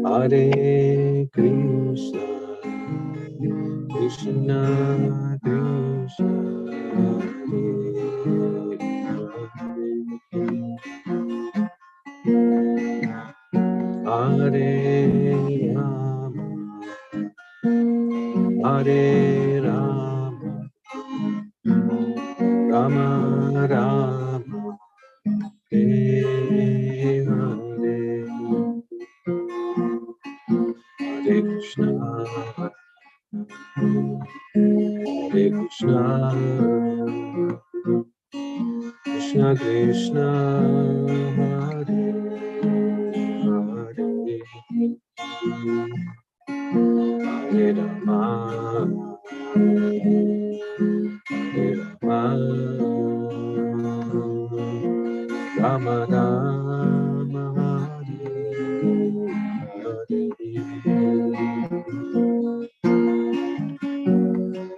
Hare Krishna, Krishna Krishna, Hare Rama, Hare Rama, Rama Rama, Hare Hare, Hare Krishna, Hare Krishna, Krishna Krishna, Hare Hare, Hare Rama, Hare Rama, Rama Rama,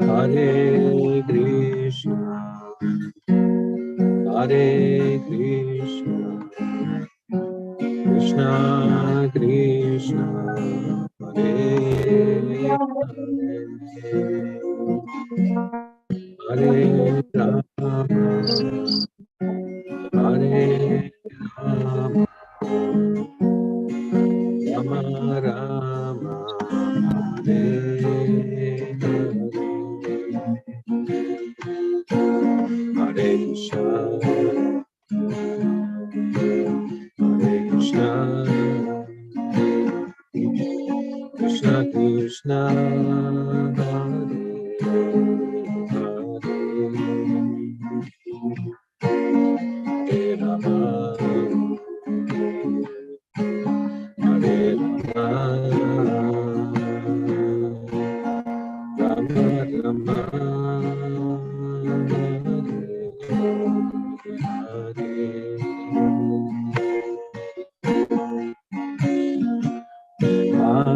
Hare Krishna, Hare Krishna, Krishna Krishna, Hare Hare, Hare Rama, Hare Rama, Rama Rama, Hare Hare, Hare Krishna, Hare Krishna, Krishna Krishna, Hare Hare, Hare Rama, Hare Rama, Rama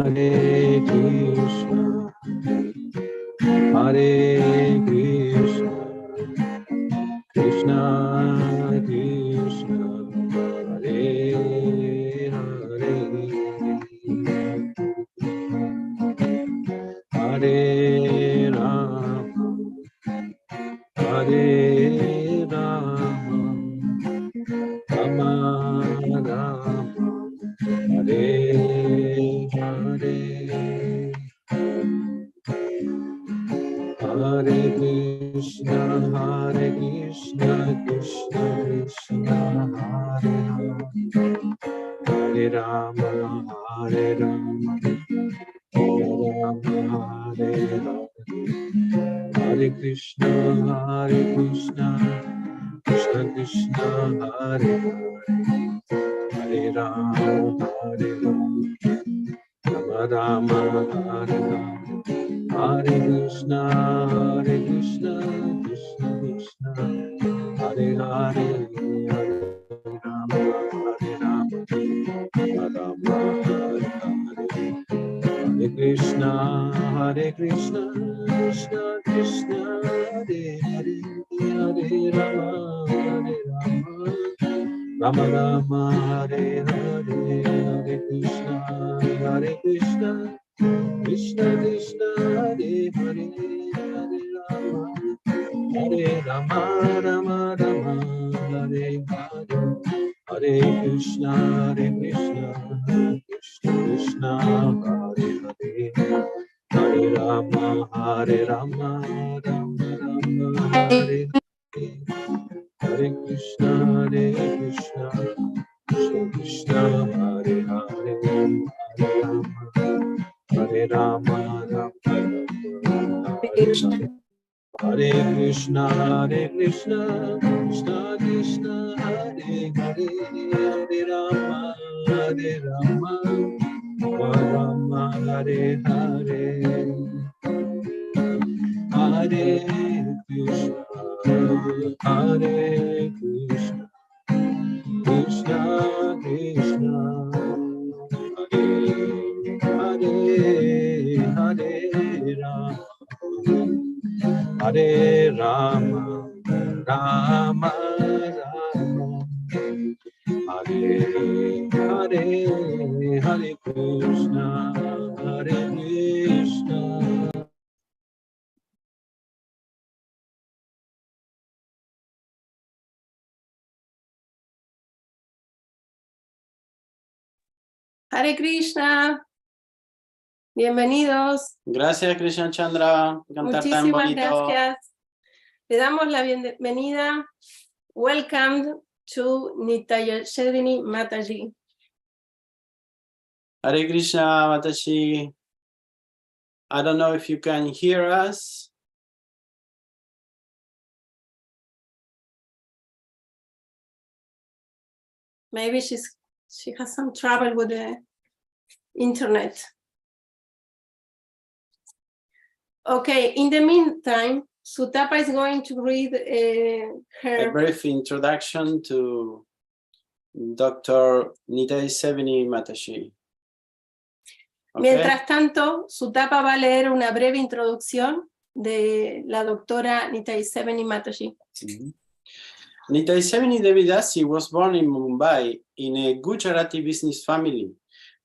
Hare Krishna, Hare Krishna, Krishna Krishna, Hare Hare, Hare Rama, Hare Rama, Rama Rama, Hare Hare, Hare Krishna, Hare Krishna, Krishna Krishna, Hare Hare, Hare Rama, Hare Rama, Rama Hare Hare, Hare Krishna, Hare Krishna, Krishna Krishna, Hare Hare, Hare Rama, Hare Rama, Rama Rama, Hare Hare, Hare Krishna, Hare Krishna, Krishna Krishna, Hare Hare, Hare Rama, Hare Rama, Rama Hare Hare, Hare Krishna, Hare Krishna, Krishna Krishna, Hare Hare, Hare Rama, Hare Rama, Rama Rama, Hare Hare, Hare Krishna, Hare Krishna, Krishna Krishna, Hare Hare, Hare Rama, Hare Rama, Rama Rama, Hare Hare, Hare Krishna, Krishna Krishna, Hare Hare, Hare Rama, Hare Rama, Rama Rama, Hare Hare, Hare Krishna, Krishna Krishna, Hare Hare, Hare Rama, Rama Rama, Hare Hare, Hare Krishna, Krishna Krishna, Hare Hare, Hare Rama, Rama Rama, Hare Hare, Hare Krishna, Hare Krishna, Krishna Krishna, Hare Hare, Hare Rama, Hare Rama, Rama Rama, Hare Hare, Hare Krishna, Hare Krishna. Hare Krishna, bienvenidos. Gracias, Krishna Chandra. Cantar tan Muchísimas bonito. gracias. Le damos la bienvenida. Welcome to Nitayashedini Mataji. Hare Krishna, Mataji. I don't know if you can hear us. Maybe she has some trouble with the internet. Okay, in the meantime, Sutapa is going to read her... A brief introduction to Dr. Nitai Seveni Mataji. Okay. Mientras tanto, Sutapa va a leer una breve introducción de la doctora Nitai Seveni Mataji. Nitai Seveni Devidasi was born in Mumbai in a Gujarati business family,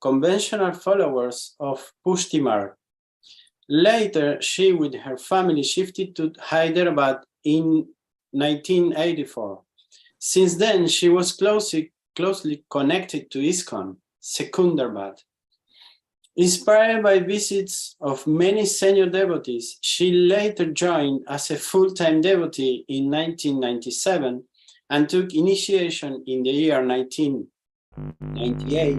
conventional followers of Pushtimar. Later, she with her family shifted to Hyderabad in 1984. Since then, she was closely connected to ISKCON, Secunderabad. Inspired by visits of many senior devotees, she later joined as a full-time devotee in 1997 and took initiation in the year 1998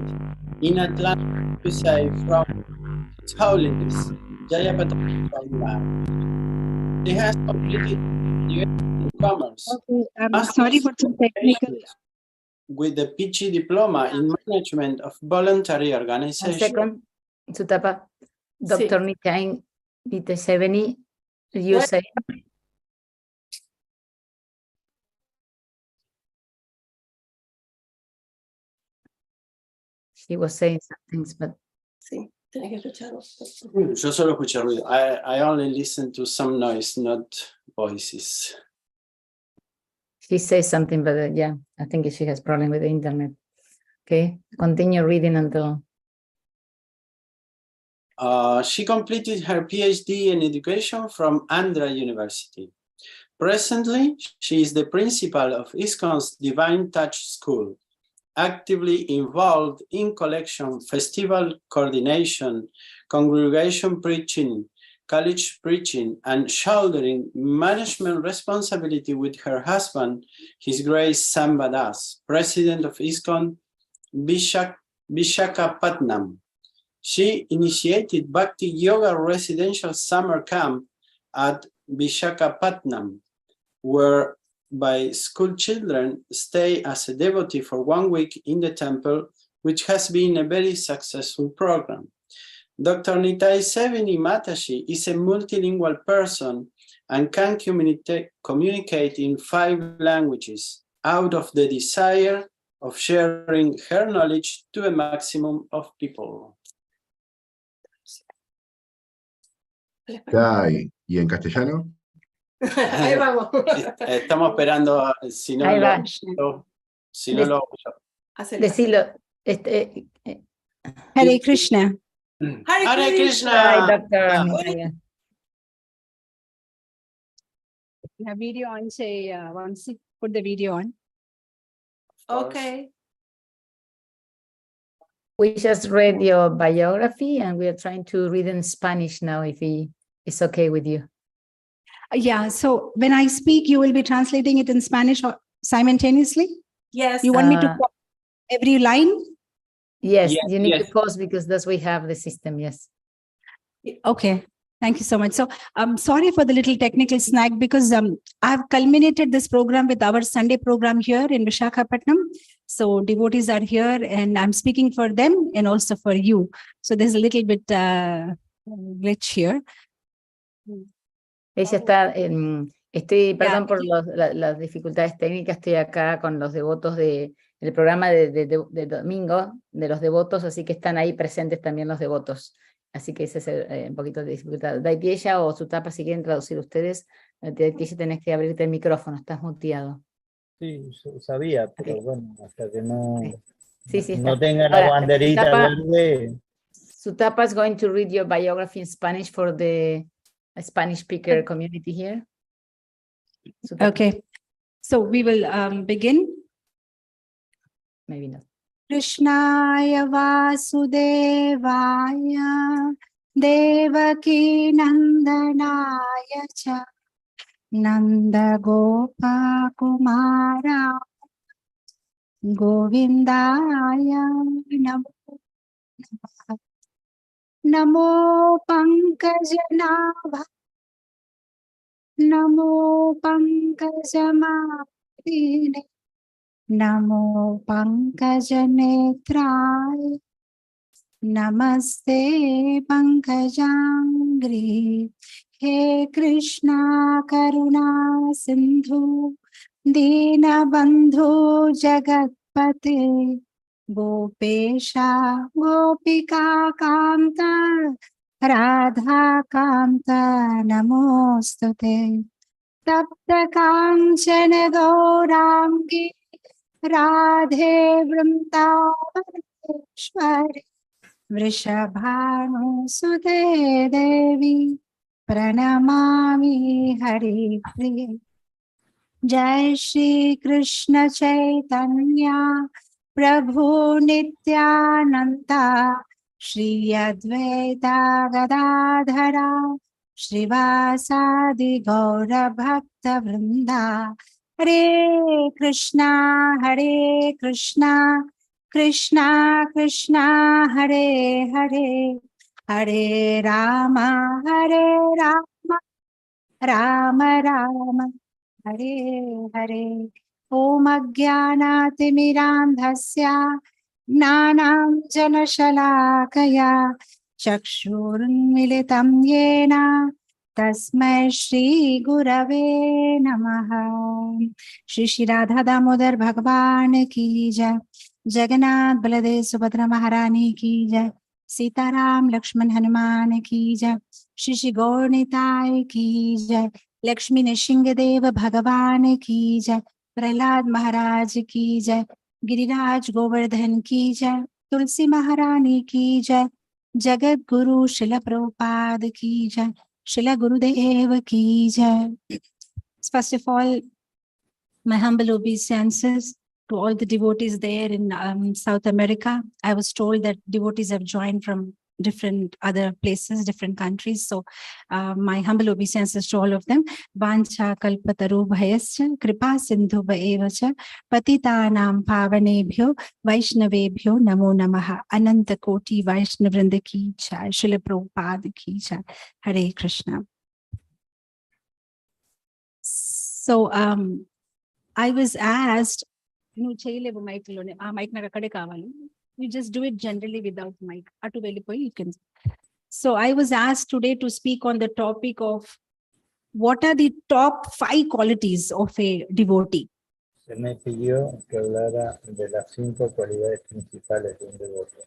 in Atlanta, USA from His Holiness Jayapataka. She has completed in commerce. Okay, sorry for some technical. With the PG diploma in management of voluntary organizations. 1 second, Sutapa. Dr. Nitai Seveni, you say. He was saying some things, but. Sí, tenés que escucharlo. Yo solo escuché ruido. I only listen to some noise, not voices. She says something, but yeah, I think she has problem with the internet. Okay, continue reading until. She completed her PhD in education from Andhra University. Presently, she is the principal of ISKCON's Divine Touch School, actively involved in collection, festival coordination, congregation preaching, college preaching, and shouldering management responsibility with her husband, His Grace Samba Das, president of ISKCON Visakhapatnam. She initiated Bhakti Yoga residential summer camp at Visakhapatnam, whereby school children stay as a devotee for 1 week in the temple, which has been a very successful program. Dr. Nitai Seveni Mataji is a multilingual person and can communicate in 5 languages out of the desire of sharing her knowledge to a maximum of people. ¿Y en castellano? Ahí vamos. Estamos esperando, si no Ahí va. si no lo... Decilo. Hare Krishna. Hare Krishna. Hi, Dr. The video on, say, once you put the video on. Okay. We just read your biography and we are trying to read in Spanish now, if it's okay with you. Yeah, so when I speak, you will be translating it in Spanish simultaneously? Yes. You want me to pause every line? Yes, Yes, you need yes. to pause because that's we have the system, yes. Okay, thank you so much. So I'm sorry for the little technical snag because I've culminated this program with our Sunday program here in Visakhapatnam. So devotees are here and I'm speaking for them and also for you. So there's a little bit glitch here. Ella está, perdón por las dificultades técnicas, estoy acá con los devotos del programa de domingo, de los devotos, así que están ahí presentes también los devotos. Así que ese es un poquito de dificultad. Daitieya o Sutapa, si quieren traducir ustedes, Daitieya tenés que abrirte el micrófono, estás muteado. Sí, sabía, pero bueno, hasta que no Sí, sí, No está. tenga la Ahora, banderita verde. Sutapa is going to read your biography in Spanish for the Spanish speaker community here. Sutapa, Okay. So we will begin. maybe not. Krishnaya Vasudevaya Devaki Nandanaya Cha Nanda Gopa Kumara Govindaya Namo Namo Pankajanaಭ Namo Pankajamāline Namo Pankajanetraya Namaste Pankajangri He Krishna Karuna Sindhu Dinabandhu Jagatpate Gopesha Gopika Kanta Radha Kanta Namostute Tapta Kanchana Gaurangi Radhe Vrindavaneshwari Vrishabhanusute Devi Pranamami Hari Priye Jai Shri Krishna Chaitanya Prabhu Nityananda Shri Advaita Gadadhara Shrivasadi Gaura Bhakta Vrinda Hare Krishna Krishna Krishna Hare Hare Hare Rama Rama Rama Hare Hare Om Ajnanatimidandhasya Jnananjanashalakaya Chakshurunmilitam Yena Tasmai Shri Gurave Namaha Shri Radha Damodar Bhagwan Ki Jai Jagannath Baladev Subhadra Maharani Ki Jai Sitaram Lakshman Hanuman Ki Jai Shri Gaur Nitai Ki Jai Lakshmi Nrsimhadev Bhagavan Ki Jai Prahlad Maharaj Ki Jai Giriraj Govardhan Ki Jai Tulsi Maharani Ki Jai Jagat Guru Srila Prabhupada Ki Jai Srila Gurudev Ki Jai. First of all, my humble obeisances to all the devotees there in South America. I was told that devotees have joined from different other places, different countries. So my humble obeisances to all of them. Vancha kalpataru bhayascha kripa sindhu bhaevacha patitanam pavanebhyo vaishnavebhyo namo namaha ananta koti vaishnavrinda ki jai Srila Prabhupada ki jai. Hare Krishna. So I was asked, you just do it generally without mic. You can. So I was asked today to speak on the topic of what are the top 5 qualities of a devotee. Se me pidió que hablara de las 5 cualidades principales de un devoto.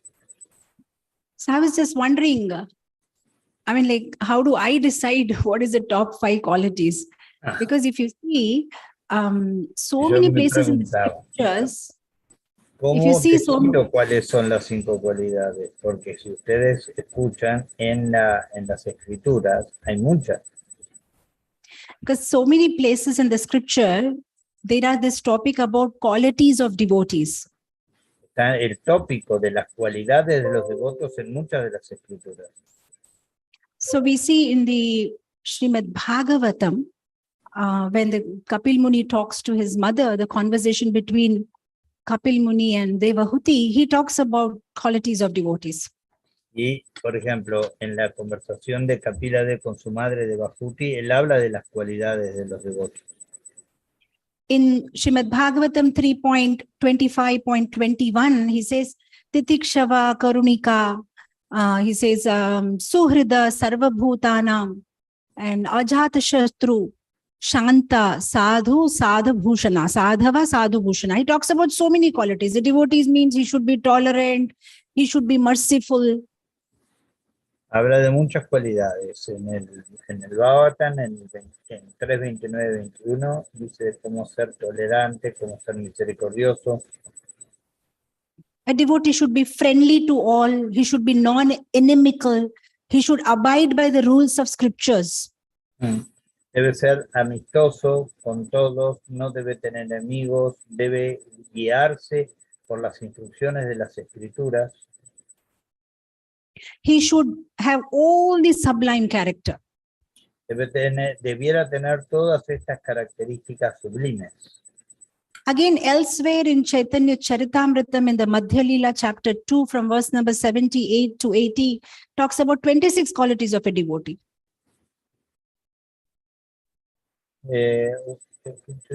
So I was just wondering, I mean, like, how do I decide what is the top 5 qualities? Because if you see, so Yo many me places in the preguntaba, scriptures, ¿cómo decido cuáles son las 5 cualidades? Porque si ustedes escuchan en las escrituras, hay muchas. because so many places in the scripture, there are this topic about qualities of devotees. Está el tópico de las cualidades de los devotos en muchas de las escrituras. So we see in the Srimad Bhagavatam, when the Kapil Muni talks to his mother, the conversation between Kapil Muni and Devahuti, he talks about qualities of devotees. Y, por ejemplo, en la conversación de Kapilade con su madre Devahuti, él habla de las cualidades de los devotos. In Srimad Bhagavatam 3.25.21, he says, Titikshava Karunika, he says, Suhrida Sarvabhutanam, and Ajata Shatru, Shanta, Sadhu, Sadhabhushana, Sadhava, Sadhubhushana. He talks about so many qualities. The devotees means he should be tolerant, he should be merciful. Habla de muchas cualidades. En el Bhagavatam, en 3.29-21, dice de cómo ser tolerante, cómo ser misericordioso. A devotee should be friendly to all. He should be non-inimical. He should abide by the rules of scriptures. Debe ser amistoso con todos, no debe tener enemigos, debe guiarse por las instrucciones de las escrituras. He should have all the sublime character. Debiera tener todas estas características sublimes. Again, elsewhere in Chaitanya Charitamritam in the Madhya Lila chapter 2 from verse number 78 to 80 talks about 26 qualities of a devotee.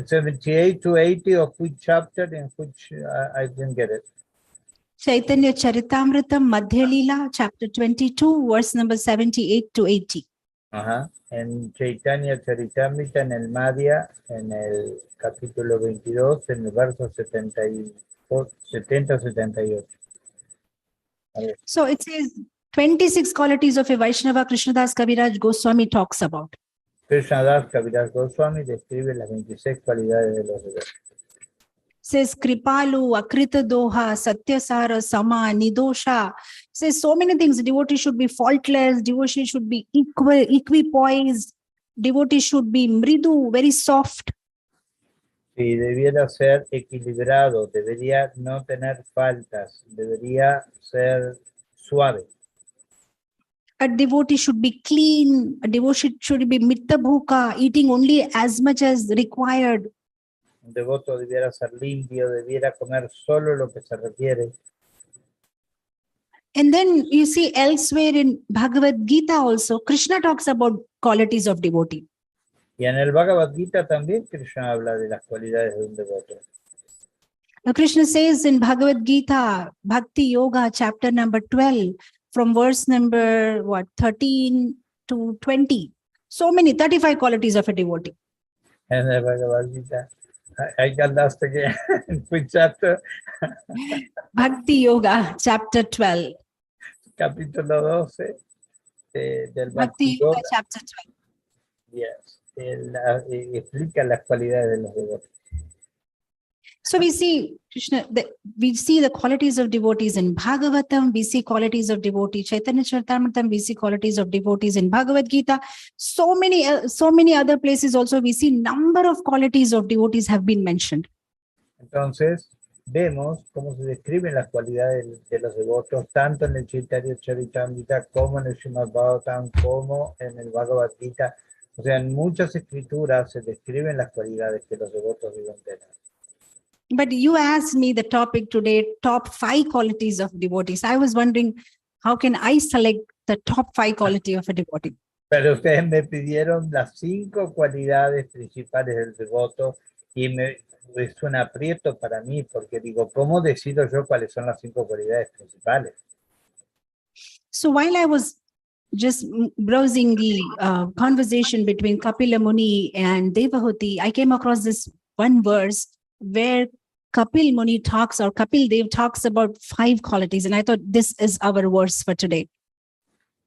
78 to 80 of which chapter, in which I didn't get it. Chaitanya Charitamritam Madhya Lila chapter 22 verse number 78 to 80. En Chaitanya Charitamrita, en el Madhya, en el capítulo 22, en el verso 70-78. So it says 26 qualities of a Vaishnava Krishnadas Kaviraj Goswami talks about. Krishnadas Kaviraj Goswami describe las 26 cualidades de los devotos. Says Kripalu, Akrita Doha, Satyasara, Sama, Nidosha. Says so many things. Devotee should be faultless. Devotee should be equipoised. Devotee should be mridu, very soft. Sí, debiera ser equilibrado, debería no tener faltas, debería ser suave. A devotee should be clean. A devotee should be mittabhuka, eating only as much as required. Un devoto debiera ser limpio, debiera comer solo lo que se requiere. And then you see elsewhere in Bhagavad Gita also, Krishna talks about qualities of devotee. Y en el Bhagavad Gita también Krishna habla de las cualidades de un devoto. Now Krishna says in Bhagavad Gita, Bhakti Yoga, chapter number 12, from verse number 13 to 20. So many, 35 qualities of a devotee. En el Bhagavad Gita. I got lost again. Which chapter? Bhakti Yoga, chapter 12. Capítulo 12 del Bhakti Yoga, chapter 12. Yes. Explica las cualidades de los devotos. So we see Krishna, we see the qualities of devotees in Bhagavatam, we see qualities of devotees, Chaitanya Charitamrita, we see qualities of devotees in Bhagavad Gita. So many other places also we see number of qualities of devotees have been mentioned. Entonces, vemos cómo se describen las cualidades de los devotos, tanto en el Chaitanya Charitamrita, como en el Srimad Bhagavatam, como en el Bhagavad Gita. O sea, en muchas escrituras se describen las cualidades que los devotos deben tener. But you asked me the topic today, top 5 qualities of devotees. I was wondering, how can I select the top 5 quality of a devotee? Pero ustedes me pidieron las 5 cualidades principales del devoto y es un aprieto para mí porque digo, ¿cómo decido yo cuáles son las 5 cualidades principales? So while I was just browsing the conversation between Kapila Muni and Devahuti, I came across this one verse where Kapil Muni talks, or Kapil Dev talks about 5 qualities. And I thought this is our verse for today.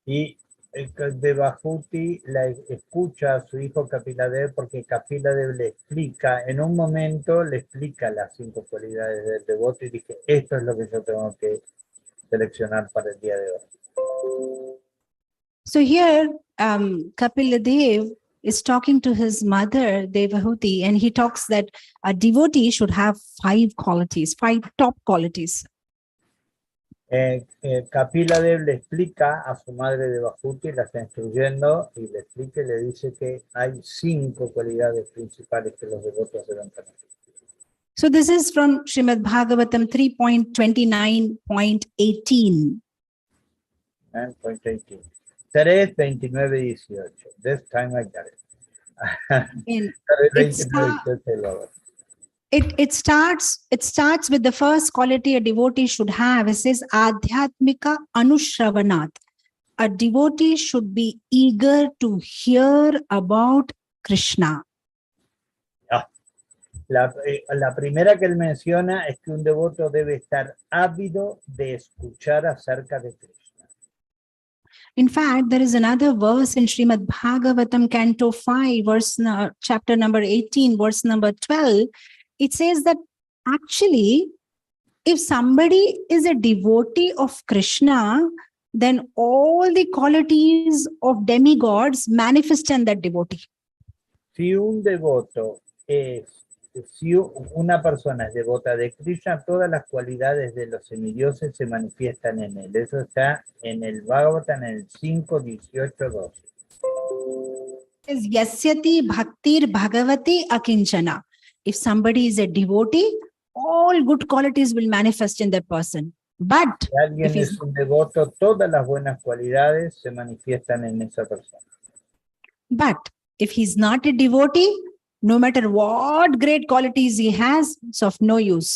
Y Devahuti la escucha a su hijo Kapiladev porque Kapiladev le explica, en un momento le explica las 5 cualidades del devoto y dije, esto es lo que yo tengo que seleccionar para el día de hoy. So here, Kapila Dev is talking to his mother, Devahuti, and he talks that a devotee should have 5 qualities, 5 top qualities. Kapiladev le explica a su madre Devahuti, la está instruyendo, y le explica y le dice que hay 5 cualidades principales que los devotos deben tener. So this is from Srimad Bhagavatam 3.29.18. 9.18. 3, 29, 18. This time I got it. It starts with the first quality a devotee should have. It says Adhyatmika Anushravanat. A devotee should be eager to hear about Krishna. La primera que él menciona es que un devoto debe estar ávido de escuchar acerca de Krishna. In fact, there is another verse in Srimad Bhagavatam, Canto 5, chapter number 18, verse number 12. It says that actually if somebody is a devotee of Krishna, then all the qualities of demigods manifest in that devotee. Si un devoto si una persona es devota de Krishna, todas las cualidades de los semidioses se manifiestan en él. Eso está en el Bhagavatam, en el 5, 18, 12. Is yasyati bhaktir bhagavati akinchana. If somebody is a devotee, all good qualities will manifest in that person. But Si alguien es un devoto, todas las buenas cualidades se manifiestan en esa persona. But if he's not a devotee, no matter what great qualities he has, it's of no use.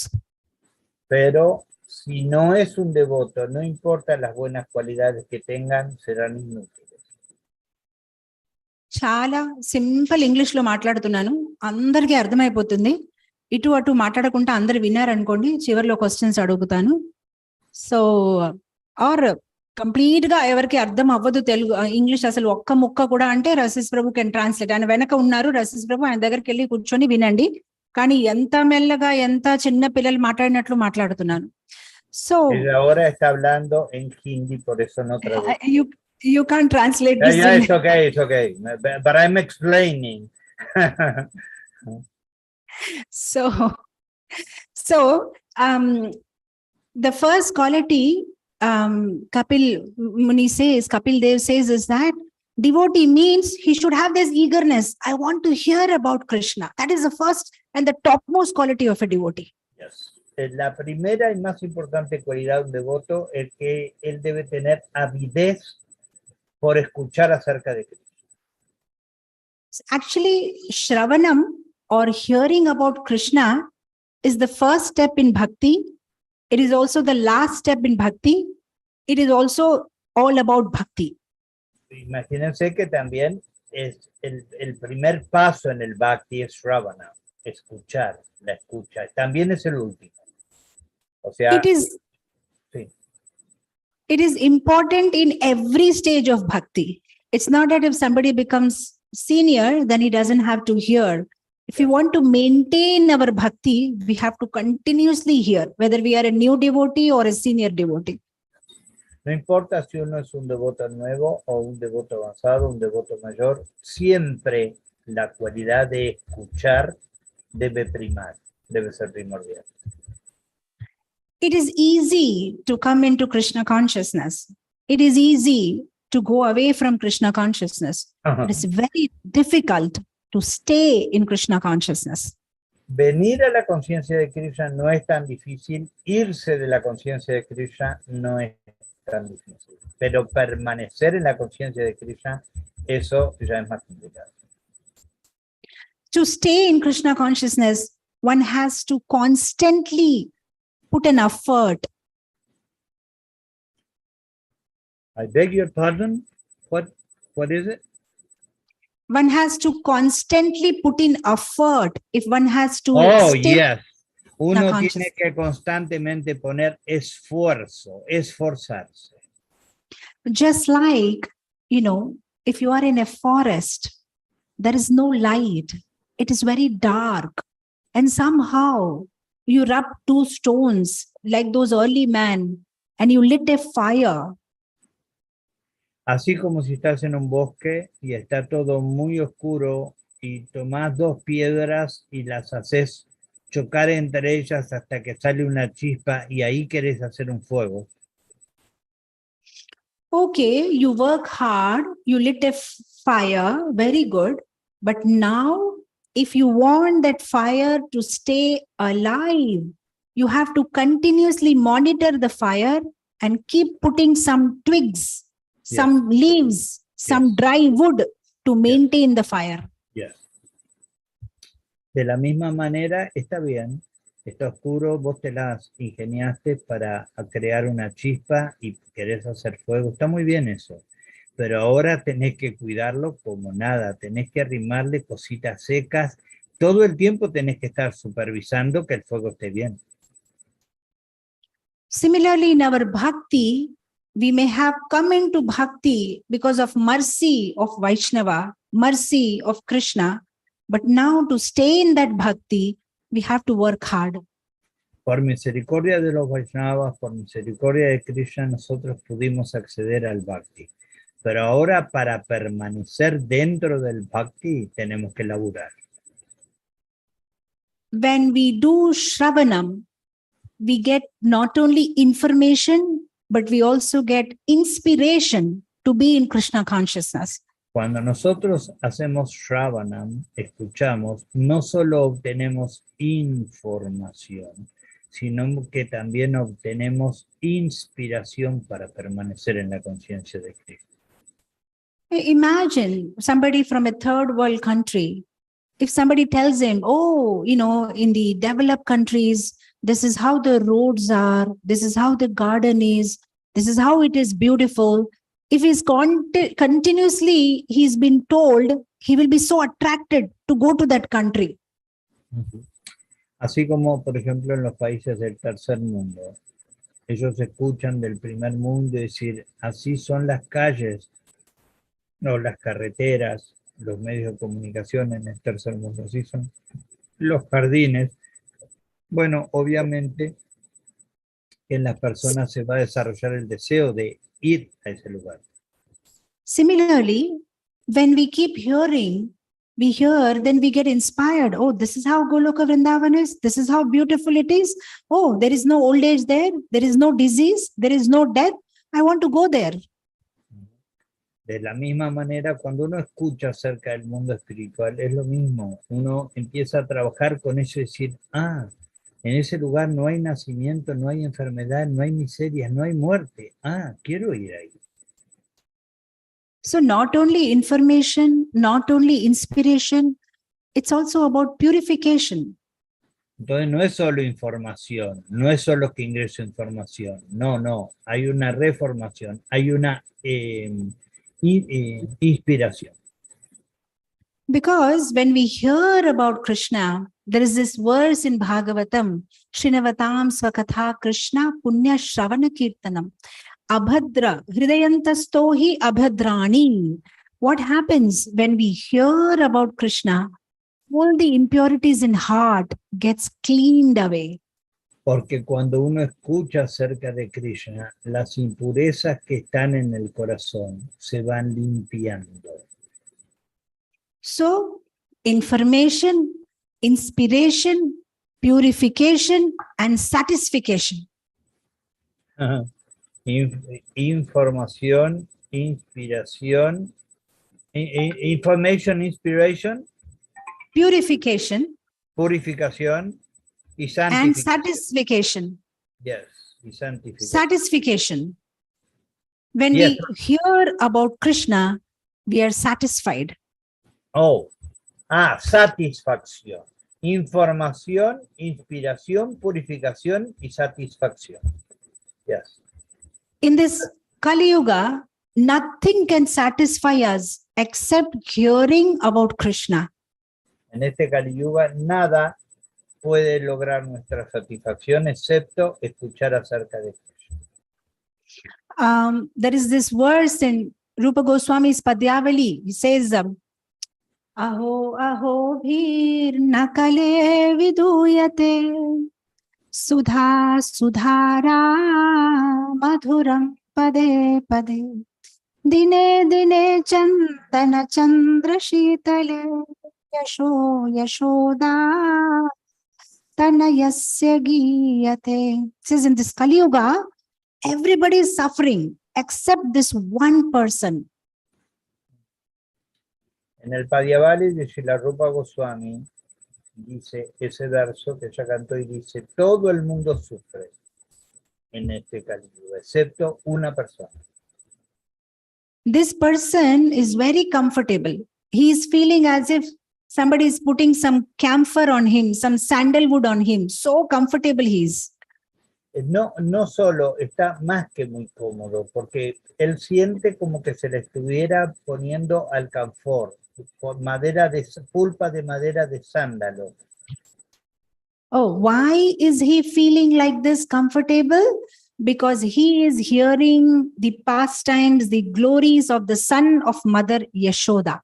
Pero si no es un devoto, no importa las buenas cualidades que tengan, serán inútiles. చాలా simple English లో మాట్లాడుతున్నాను, అందరికీ అర్థమైపోతుంది. ఇటు అటు మాట్లాడకుండా అందరు విన్నారనుకోండి, చివరిలో క్వశ్చన్స్ అడుగుతాను. సో ఆర్ కంప్లీట్ గా ఎవరికి అర్థం అవ్వదు తెలుగు ఇంగ్లీష్ అసలు ఒక్క ముక్క కూడా అంటే రసిస్ ప్రభు కెన్ ట్రాన్స్లేట్. ఆయన వెనక ఉన్నారు రసిస్ ప్రభు, ఆయన దగ్గరికి వెళ్ళి కూర్చొని వినండి. కానీ ఎంత మెల్లగా ఎంత చిన్న పిల్లలు మాట్లాడినట్లు మాట్లాడుతున్నాను. So ahora está hablando en hindi, por eso no traduce. You can't translate this. Yeah, it's okay. But I'm explaining. So the first quality Kapil Dev says is that devotee means he should have this eagerness. I want to hear about Krishna. That is the first and the topmost quality of a devotee. Yes. La primera y más importante cualidad de un devoto es que él debe tener avidez por escuchar acerca de Krishna. Actually, Shravanam or hearing about Krishna is the first step in bhakti. It is also the last step in bhakti. It is also all about bhakti. Imagínense que también es el primer paso en el bhakti es Shravana, escuchar, la escucha. También es el último. O sea, it is important in every stage of bhakti. It's not that if somebody becomes senior, then he doesn't have to hear. If we want to maintain our bhakti, we have to continuously hear, whether we are a new devotee or a senior devotee. No importa si uno es un devoto nuevo o un devoto avanzado, un devoto mayor, siempre la cualidad de escuchar debe primar, debe ser primordial. It is easy to come into Krishna consciousness. It is easy to go away from Krishna consciousness. It is very difficult to stay in Krishna consciousness. Venir a la conciencia de Krishna no es tan difícil, irse de la conciencia de Krishna no es tan difícil, pero permanecer en la conciencia de Krishna, eso ya es más complicado. To stay in Krishna consciousness, one has to constantly put an effort. I beg your pardon? What is it? One has to constantly put in effort if one has to stay. Yes. Uno tiene que constantemente poner esfuerzo, esforzarse. Just like, if you are in a forest, there is no light. It is very dark. And somehow you rub 2 stones like those early men and you lit a fire. Así como si estás en un bosque y está todo muy oscuro y tomás 2 piedras y las haces chocar entre ellas hasta que sale una chispa y ahí querés hacer un fuego. Okay, you work hard, you lit a fire, very good. But now, if you want that fire to stay alive, you have to continuously monitor the fire and keep putting some twigs, some leaves, some dry wood to maintain the fire. Yes. De la misma manera, está bien, está oscuro, vos te las ingeniaste para crear una chispa y querés hacer fuego, está muy bien eso, pero ahora tenés que cuidarlo como nada, tenés que arrimarle cositas secas, todo el tiempo tenés que estar supervisando que el fuego esté bien. Similarly, in our bhakti, we may have come into bhakti because of mercy of Vaishnava, mercy of Krishna, but now to stay in that bhakti, we have to work hard. Por misericordia de los Vaishnavas, por misericordia de Krishna, nosotros pudimos acceder al Bhakti. Pero ahora para permanecer dentro del Bhakti tenemos que laburar. When we do Shravanam, we get not only information, but we also get inspiration to be in Krishna consciousness. Cuando nosotros hacemos Shravanam, escuchamos, no solo obtenemos información, sino que también obtenemos inspiración para permanecer en la conciencia de Cristo. Imagine somebody from a third world country. If somebody tells him, oh, you know, in the developed countries, this is how the roads are, this is how the garden is, this is how it is beautiful. If he's continuously, he's been told, he will be so attracted to go to that country. Así como, por ejemplo, en los países del tercer mundo, ellos escuchan del primer mundo decir, así son las calles, o las carreteras, los medios de comunicación en el tercer mundo, así son los jardines. Bueno, obviamente en las personas se va a desarrollar el deseo de ir a ese lugar. Similarly, when we keep hearing, we hear, then we get inspired. Oh, this is how Goloka Vrindavan is. This is how beautiful it is. Oh, there is no old age there. There is no disease. There is no death. I want to go there. De la misma manera, cuando uno escucha acerca del mundo espiritual, es lo mismo. Uno empieza a trabajar con eso y decir, ah, en ese lugar no hay nacimiento, no hay enfermedad, no hay miseria, no hay muerte. Ah, quiero ir ahí. So not only information, not only inspiration, it's also about purification. Entonces no es solo información, no es solo que ingreso información, no, hay una reformación, hay una inspiración. Because when we hear about Krishna, there is this verse in Bhagavatam, Srinavatam Svakatha Krishna Punya Shravana Kirtanam. Abhadra, Hridayantastohi Abhadrani. What happens when we hear about Krishna? All the impurities in heart gets cleaned away. Porque cuando uno escucha acerca de Krishna, las impurezas que están en el corazón se van limpiando. So, information, inspiration, purification, and satisfaction. Información, inspiración, information, inspiration, Purification purificación y and santificación. satisfaction. Yes, y santificación. Satisfaction. When Yes. we hear about Krishna, we are satisfied. Satisfacción. Información, inspiración, purificación y satisfacción. Yes. In this Kali Yuga, nothing can satisfy us except hearing about Krishna. En este Kali Yuga nada puede lograr nuestra satisfacción excepto escuchar acerca de Krishna. There is this verse in Rupa Goswami's Padyavali. He says, Aho aho bhir nakale viduyate sudha sudhara madhuram pade pade dine dine chandana chandra shitale yasho yashoda tanayasya giyate. It says in this Kali Yuga, everybody is suffering except this one person. En el Padyavali de Srila Rupa Goswami dice ese verso que ella cantó y dice, todo el mundo sufre en este Kali Yuga, excepto una persona. This person is very comfortable. He is feeling as if somebody is putting some camphor on him, some sandalwood on him. So comfortable he is. No solo está más que muy cómodo, porque él siente como que se le estuviera poniendo alcanfor, pulpa de madera de sándalo. Oh, why is he feeling like this comfortable? Because he is hearing the pastimes, the glories of the son of Mother Yashoda.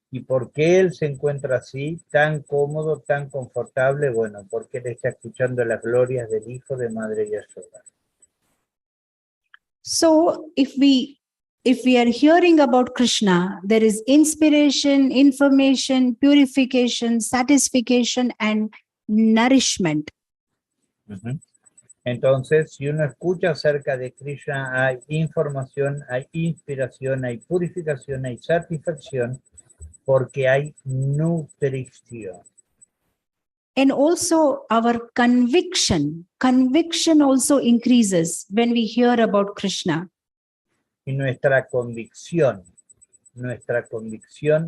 ¿Y por qué él se encuentra así, tan cómodo, tan confortable? Bueno, porque él está escuchando las glorias del Hijo de Madre Yashoda. So if we are hearing about Krishna, there is inspiration, information, purification, satisfaction, and nourishment. Ujú. Entonces, si uno escucha acerca de Krishna, hay información, hay inspiración, hay purificación, hay satisfacción, porque hay nutrición. And also our conviction also increases when we hear about Krishna. Y nuestra convicción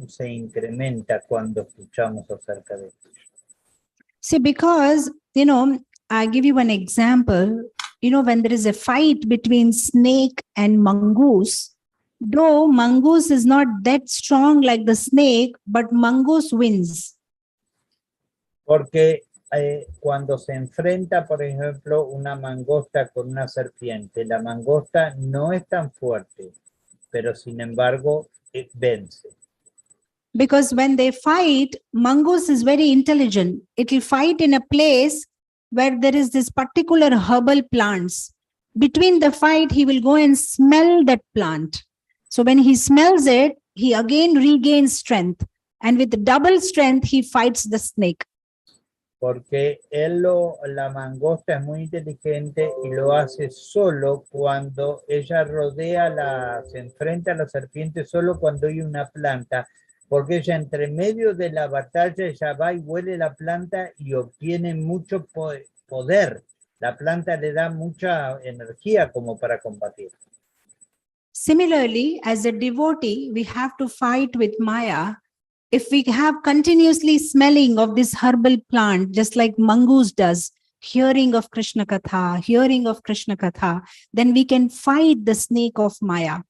se incrementa cuando escuchamos acerca de Krishna. See, because, I give you one example. When there is a fight between snake and mongoose, though mongoose is not that strong like the snake, but mongoose wins. Porque cuando se enfrenta, por ejemplo, una mangosta con una serpiente, la mangosta no es tan fuerte, pero sin embargo vence. Because when they fight, mongoose is very intelligent. It will fight in a place where there is this particular herbal plants. Between the fight, he will go and smell that plant. So when he smells it, he again regains strength. And with double strength, he fights the snake. Porque la mangosta es muy inteligente y lo hace solo cuando ella se enfrenta a la serpiente solo cuando hay una planta, porque ella entre medio de la batalla, ella va y huele la planta y obtiene mucho poder. La planta le da mucha energía como para combatir. Similarly, as a devotee, we have to fight with Maya. If we have continuously smelling of this herbal plant, just like mongoose does, hearing of Krishna Katha, then we can fight the snake of Maya.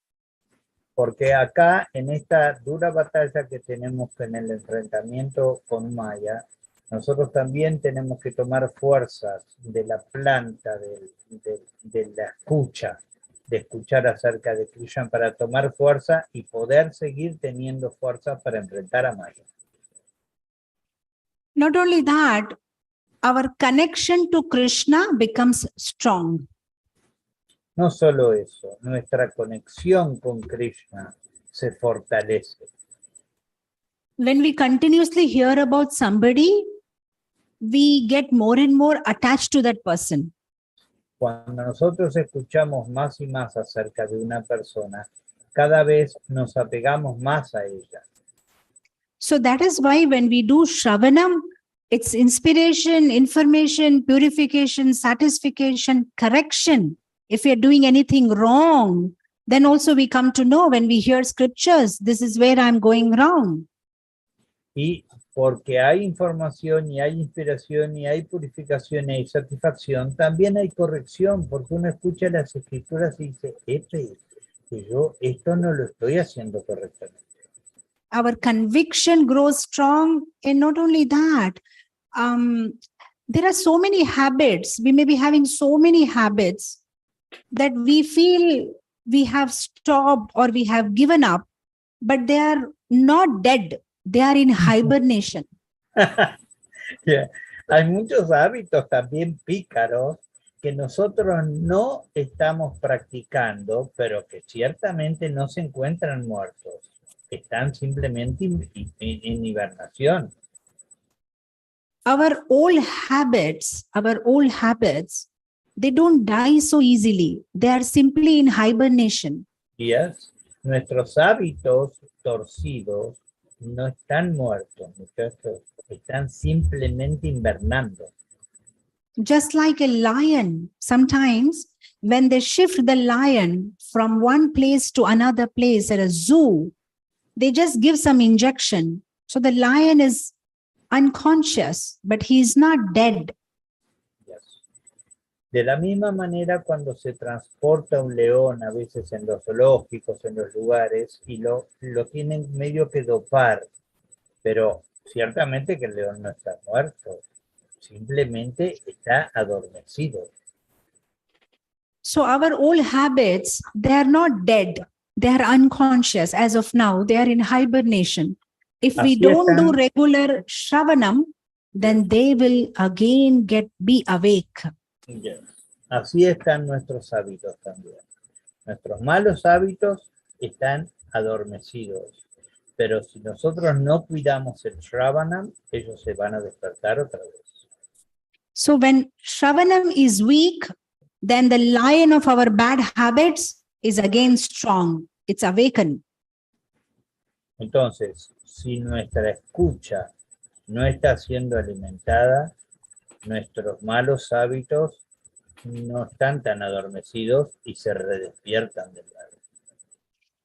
Porque acá, en esta dura batalla que tenemos en el enfrentamiento con Maya, nosotros también tenemos que tomar fuerzas de la planta, de la escucha, de escuchar acerca de Krishna para tomar fuerza y poder seguir teniendo fuerza para enfrentar a Maya. Not only that, our connection to Krishna becomes strong. No solo eso, nuestra conexión con Krishna se fortalece. When we continuously hear about somebody, we get more and more attached to that person. Cuando nosotros escuchamos más y más acerca de una persona, cada vez nos apegamos más a ella. So that is why when we do Shravanam, it's inspiration, information, purification, satisfaction, correction. If we are doing anything wrong, then also we come to know when we hear scriptures, this is where I'm going wrong. Y porque hay información y hay inspiración y hay purificación y hay satisfacción, también hay corrección, porque uno escucha las escrituras y dice, yo esto no lo estoy haciendo correctamente. Our conviction grows strong, and not only that, there are so many habits. We may be having so many habits that we feel we have stopped or we have given up, but they are not dead. They are in hibernation. Yeah. Hay muchos hábitos también pícaros que nosotros no estamos practicando, pero que ciertamente no se encuentran muertos. Están simplemente en hibernación. Our old habits, they don't die so easily. They are simply in hibernation. Yes. Nuestros hábitos torcidos no están muertos, muchachos. Están simplemente invernando. Just like a lion, sometimes when they shift the lion from one place to another place at a zoo, they just give some injection. So the lion is unconscious, but he is not dead. Yes. De la misma manera, cuando se transporta un león, a veces en los zoológicos, en los lugares, y lo tienen medio que dopar, pero ciertamente que el león no está muerto, simplemente está adormecido. So our old habits, they are not dead. They are unconscious as of now. They are in hibernation. If we Así don't do están. regular Shravanam, then they will again be awake. Yes. Así están nuestros hábitos también. Nuestros malos hábitos están adormecidos. Pero si nosotros no cuidamos el Shravanam, ellos se van a despertar otra vez. So when Shravanam is weak, then the lion of our bad habits is again strong. It's awakened. Entonces, si nuestra escucha no está siendo alimentada, nuestros malos hábitos no están tan adormecidos y se redespiertan del lado.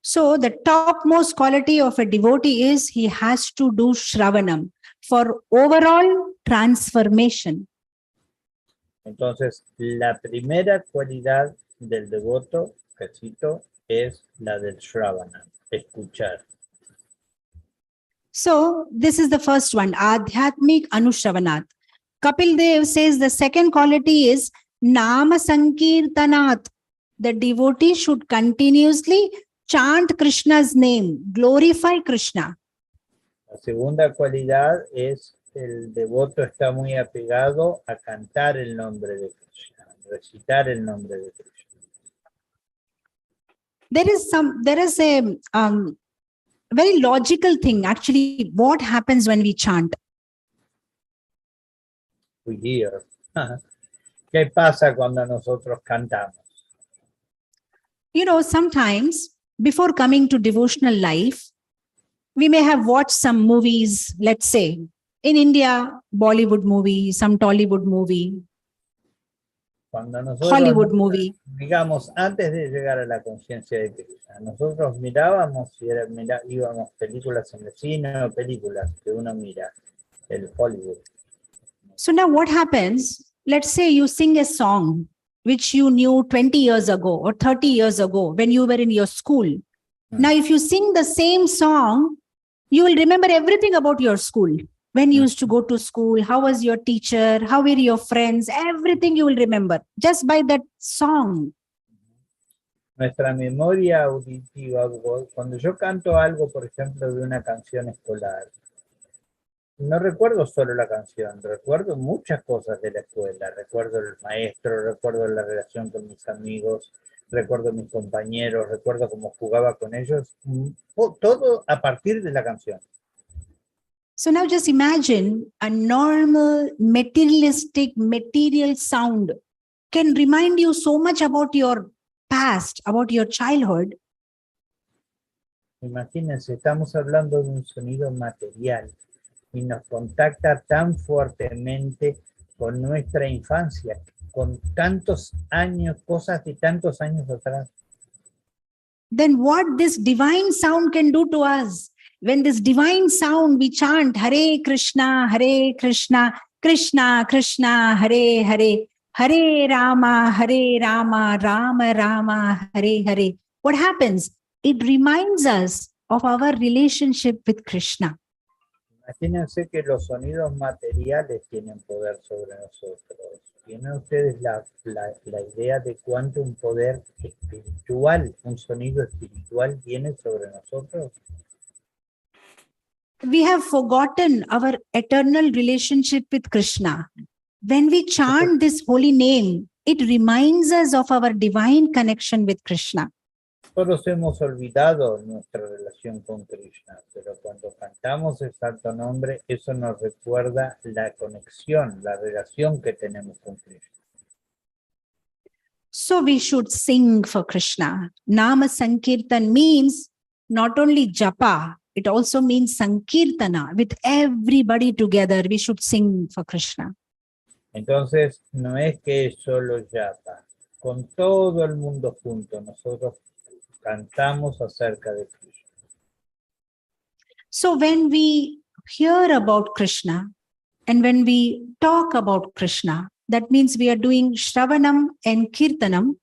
So the topmost quality of a devotee is he has to do Shravanam for overall transformation. Entonces, la primera cualidad del devoto, que cito, es la del Shravana, escuchar. So this is the first one, Adhyatmik Anushravanat. Kapil Dev says the second quality is Nama Sankirtanat. The devotee should continuously chant Krishna's name, glorify Krishna. La segunda cualidad es el devoto está muy apegado a cantar el nombre de Krishna, recitar el nombre de Krishna. There is a very logical thing. Actually, what happens when we chant? We hear. ¿Qué pasa cuando nosotros cantamos? You know, sometimes before coming to devotional life, we may have watched some movies, let's say, in India, Bollywood movie, some Tollywood movie, Cuando nosotros, Hollywood movie. digamos, antes de llegar a la conciencia de Krishna, nosotros mirábamos, íbamos películas en el cine o películas que uno mira, el Hollywood. So now what happens? Let's say you sing a song which you knew 20 years ago or 30 years ago when you were in your school. Now, if you sing the same song, you will remember everything about your school. When you used to go to school, how was your teacher, how were your friends, everything you will remember just by that song. Nuestra memoria auditiva, cuando yo canto algo, por ejemplo, de una canción escolar, no recuerdo solo la canción, recuerdo muchas cosas de la escuela, recuerdo el maestro, recuerdo la relación con mis amigos, recuerdo mis compañeros, recuerdo cómo jugaba con ellos, todo a partir de la canción. So now just imagine a normal materialistic material sound can remind you so much about your past, about your childhood. Imagínense, estamos hablando de un sonido material y nos contacta tan fuertemente con nuestra infancia, con tantos años, cosas de tantos años atrás. Then what this divine sound can do to us? When this divine sound we chant Hare Krishna, Krishna Krishna, Hare Hare, Hare Rama, Rama Rama, Hare Hare. What happens? It reminds us of our relationship with Krishna. Imagínense que los sonidos materiales tienen poder sobre nosotros. ¿Tienen ustedes la idea de cuánto un poder espiritual, un sonido espiritual tiene sobre nosotros? We have forgotten our eternal relationship with Krishna. When we chant this holy name, it reminds us of our divine connection with Krishna. Todos hemos olvidado nuestra relación con Krishna, pero cuando cantamos el santo nombre, eso nos recuerda la conexión, la relación que tenemos con Krishna. So we should sing for Krishna. Nama Sankirtan means not only japa, it also means Sankirtana. With everybody together, we should sing for Krishna. Entonces, no es que es solo japa. Con todo el mundo junto, nosotros cantamos acerca de Krishna. So when we hear about Krishna and when we talk about Krishna, that means we are doing Shravanam and Kirtanam,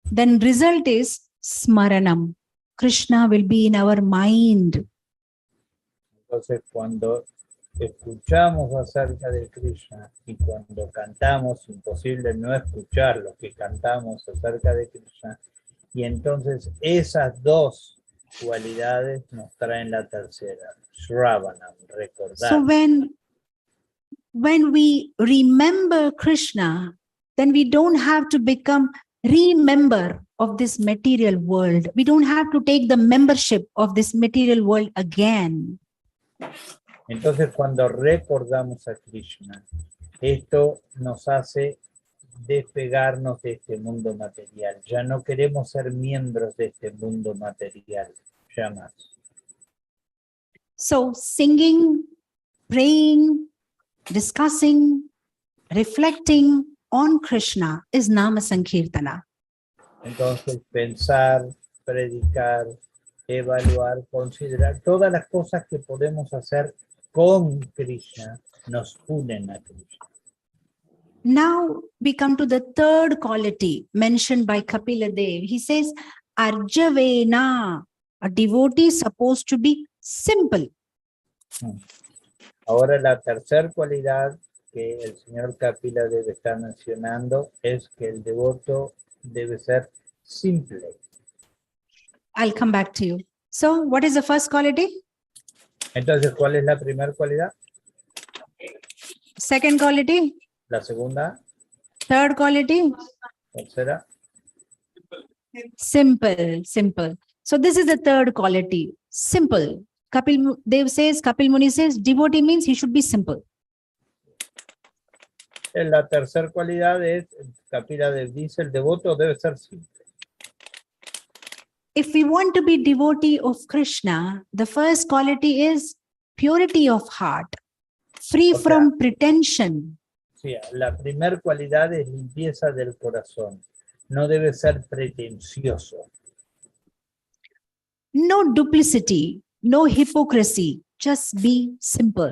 then result is Smaranam. Krishna will be in our mind. Entonces, cuando escuchamos acerca de Krishna y cuando cantamos, imposible no escuchar lo que cantamos acerca de Krishna. Y entonces esas dos cualidades nos traen la tercera, Shravanam, recordar. So when we remember Krishna, then we don't have to become remember of this material world. We don't have to take the membership of this material world again. Entonces, cuando recordamos a Krishna, esto nos hace despegarnos de este mundo material. Ya no queremos ser miembros de este mundo material, ya más. So singing, praying, discussing, reflecting on Krishna is Nama Sankirtana. Entonces, pensar, predicar, evaluar, considerar, todas las cosas que podemos hacer con Krishna nos unen a Krishna. Now we come to the third quality mentioned by Kapila Dev. He says, Arjavena, a devotee is supposed to be simple. Ahora la tercera cualidad que el señor Kapila debe estar mencionando es que el devoto debe ser simple. I'll come back to you. So what is the first quality? Entonces, ¿cuál es la primera cualidad? Second quality? La segunda, Third quality? tercera. Simple, simple. So this is the third quality, simple. Kapil Muni says, devotee means he should be simple. La tercera cualidad es, Kapila Dev dice, el devoto debe ser simple. If we want to be devotee of Krishna, the first quality is purity of heart, free Okay. from pretension. Sí, la primera cualidad es limpieza del corazón. No debe ser pretencioso. No duplicity, no hypocrisy, just be simple.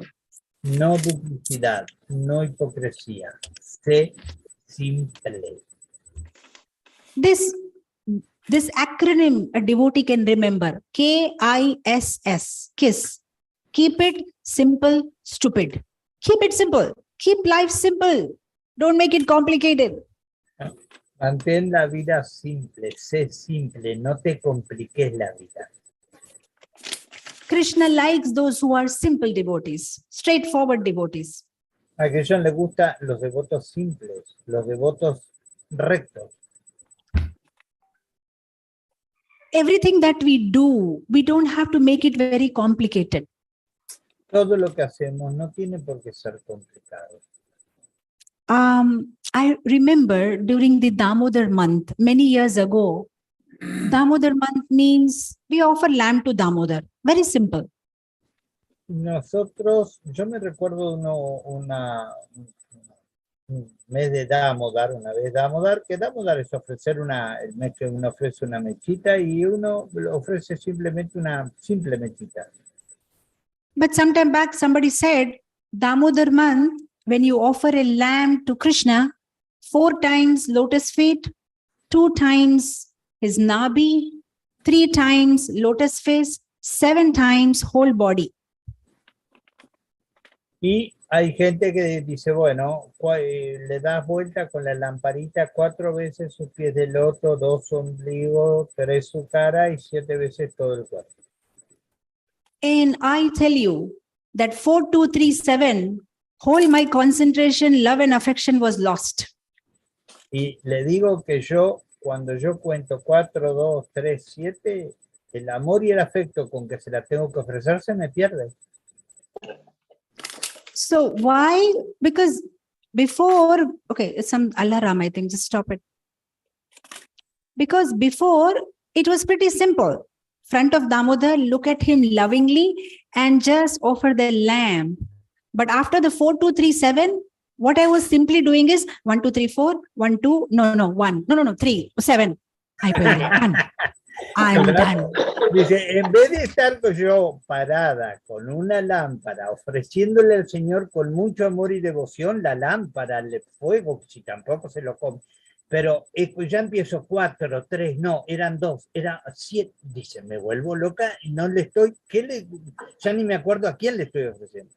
No duplicidad, no hipocresía. Sé simple. This acronym a devotee can remember, KISS, KISS. Keep it simple, stupid. Keep it simple. Keep life simple. Don't make it complicated. Mantén la vida simple, sé simple, no te compliques la vida. Krishna likes those who are simple devotees, straightforward devotees. A Krishna le gustan los devotos simples, los devotos rectos. Everything that we do, we don't have to make it very complicated. Todo lo que hacemos no tiene por qué ser complicado. I remember during the Damodar month, many years ago, Damodar month means we offer lamb to Damodar. Very simple. Nosotros, yo me recuerdo un mes de Damodar, una vez Damodar, que Damodar es ofrecer el mes que uno ofrece una mechita y uno ofrece simplemente una simple mechita. But some time back, somebody said, Damodar month, when you offer a lamb to Krishna, 4 times lotus feet, 2 times his nabi, 3 times lotus face, 7 times whole body. Y hay gente que dice, bueno, le das vuelta con la lamparita 4 veces sus pies de loto, 2 su ombligo, 3 su cara y 7 veces todo el cuerpo. And I tell you that 4, 2, 3, 7, whole my concentration, love and affection was lost. Y le digo que cuando yo cuento 4, 2, 3, 7, el amor y el afecto con que se la tengo que ofrecer se me pierde. So why? Because before, okay, it's some alarm, I think, just stop it. Because before, it was pretty simple. Front of Damodar, look at him lovingly and just offer the lamb. But after the 4, 2, 3, 7, what I was simply doing is 1, 2, 3, 4, 1, 2, no, 1, no, 3, 7. I'm done. Dice, en vez de estar yo parada con una lámpara, ofreciéndole al Señor con mucho amor y devoción la lámpara, el fuego, si tampoco se lo come. Pero ya empiezo 4, 3, no, eran 2, era 7. Dice, me vuelvo loca y no le estoy, ya ni me acuerdo a quién le estoy ofreciendo.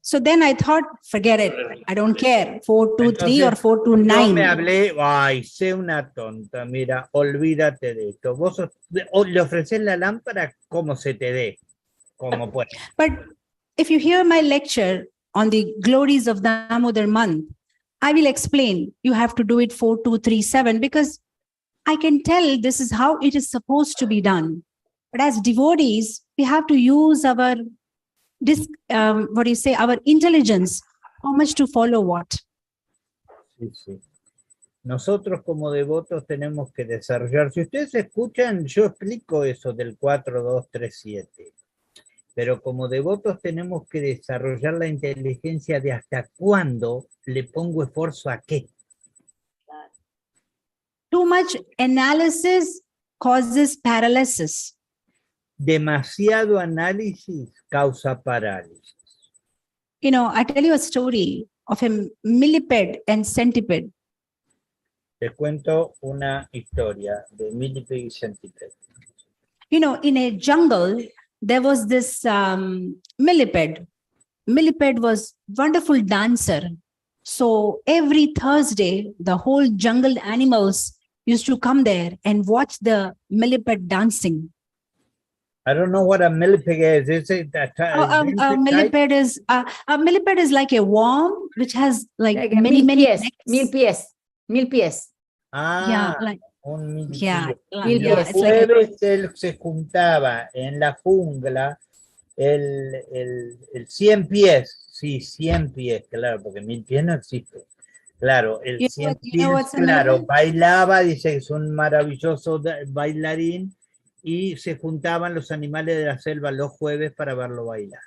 So then I thought, forget it. I don't care. 4, 2, 3 or 4, 2, 9. Yo me hablé, ay, sé una tonta, mira, olvídate de esto. Vos le ofreces la lámpara como se te dé. como pueda. But if you hear my lecture on the glories of Damodar month, I will explain. You have to do it 4, 2, 3, 7 because I can tell this is how it is supposed to be done. But as devotees, we have to use our our intelligence, how much to follow what. Sí, sí. Nosotros como devotos tenemos que desarrollar. Si ustedes escuchan, yo explico eso del 4, 2, 3, 7. Pero como devotos tenemos que desarrollar la inteligencia de hasta cuándo le pongo esfuerzo a qué. Too much analysis causes paralysis. Demasiado análisis causa parálisis. You know, I tell you a story of a millipede and centipede. Les cuento una historia de millipede y centipede. You know, in a jungle, there was this millipede. Millipede was wonderful dancer. So every Thursday, the whole jungle animals used to come there and watch the millipede dancing. I don't know what a millipede is. Is it Millipede is a millipede is like a worm which has like many mil necks. pies. Ah, Yeah, like un millipede. yeah, Mil Y el pies. it's like a, jueves él se juntaba en la jungla el 100 pies. Sí, 100 pies, claro, porque 1000 pies no existe. Claro, el You 100 know pies, what's a claro, millipede? bailaba, dice que es un maravilloso bailarín, y se juntaban los animales de la selva los jueves para verlo bailar.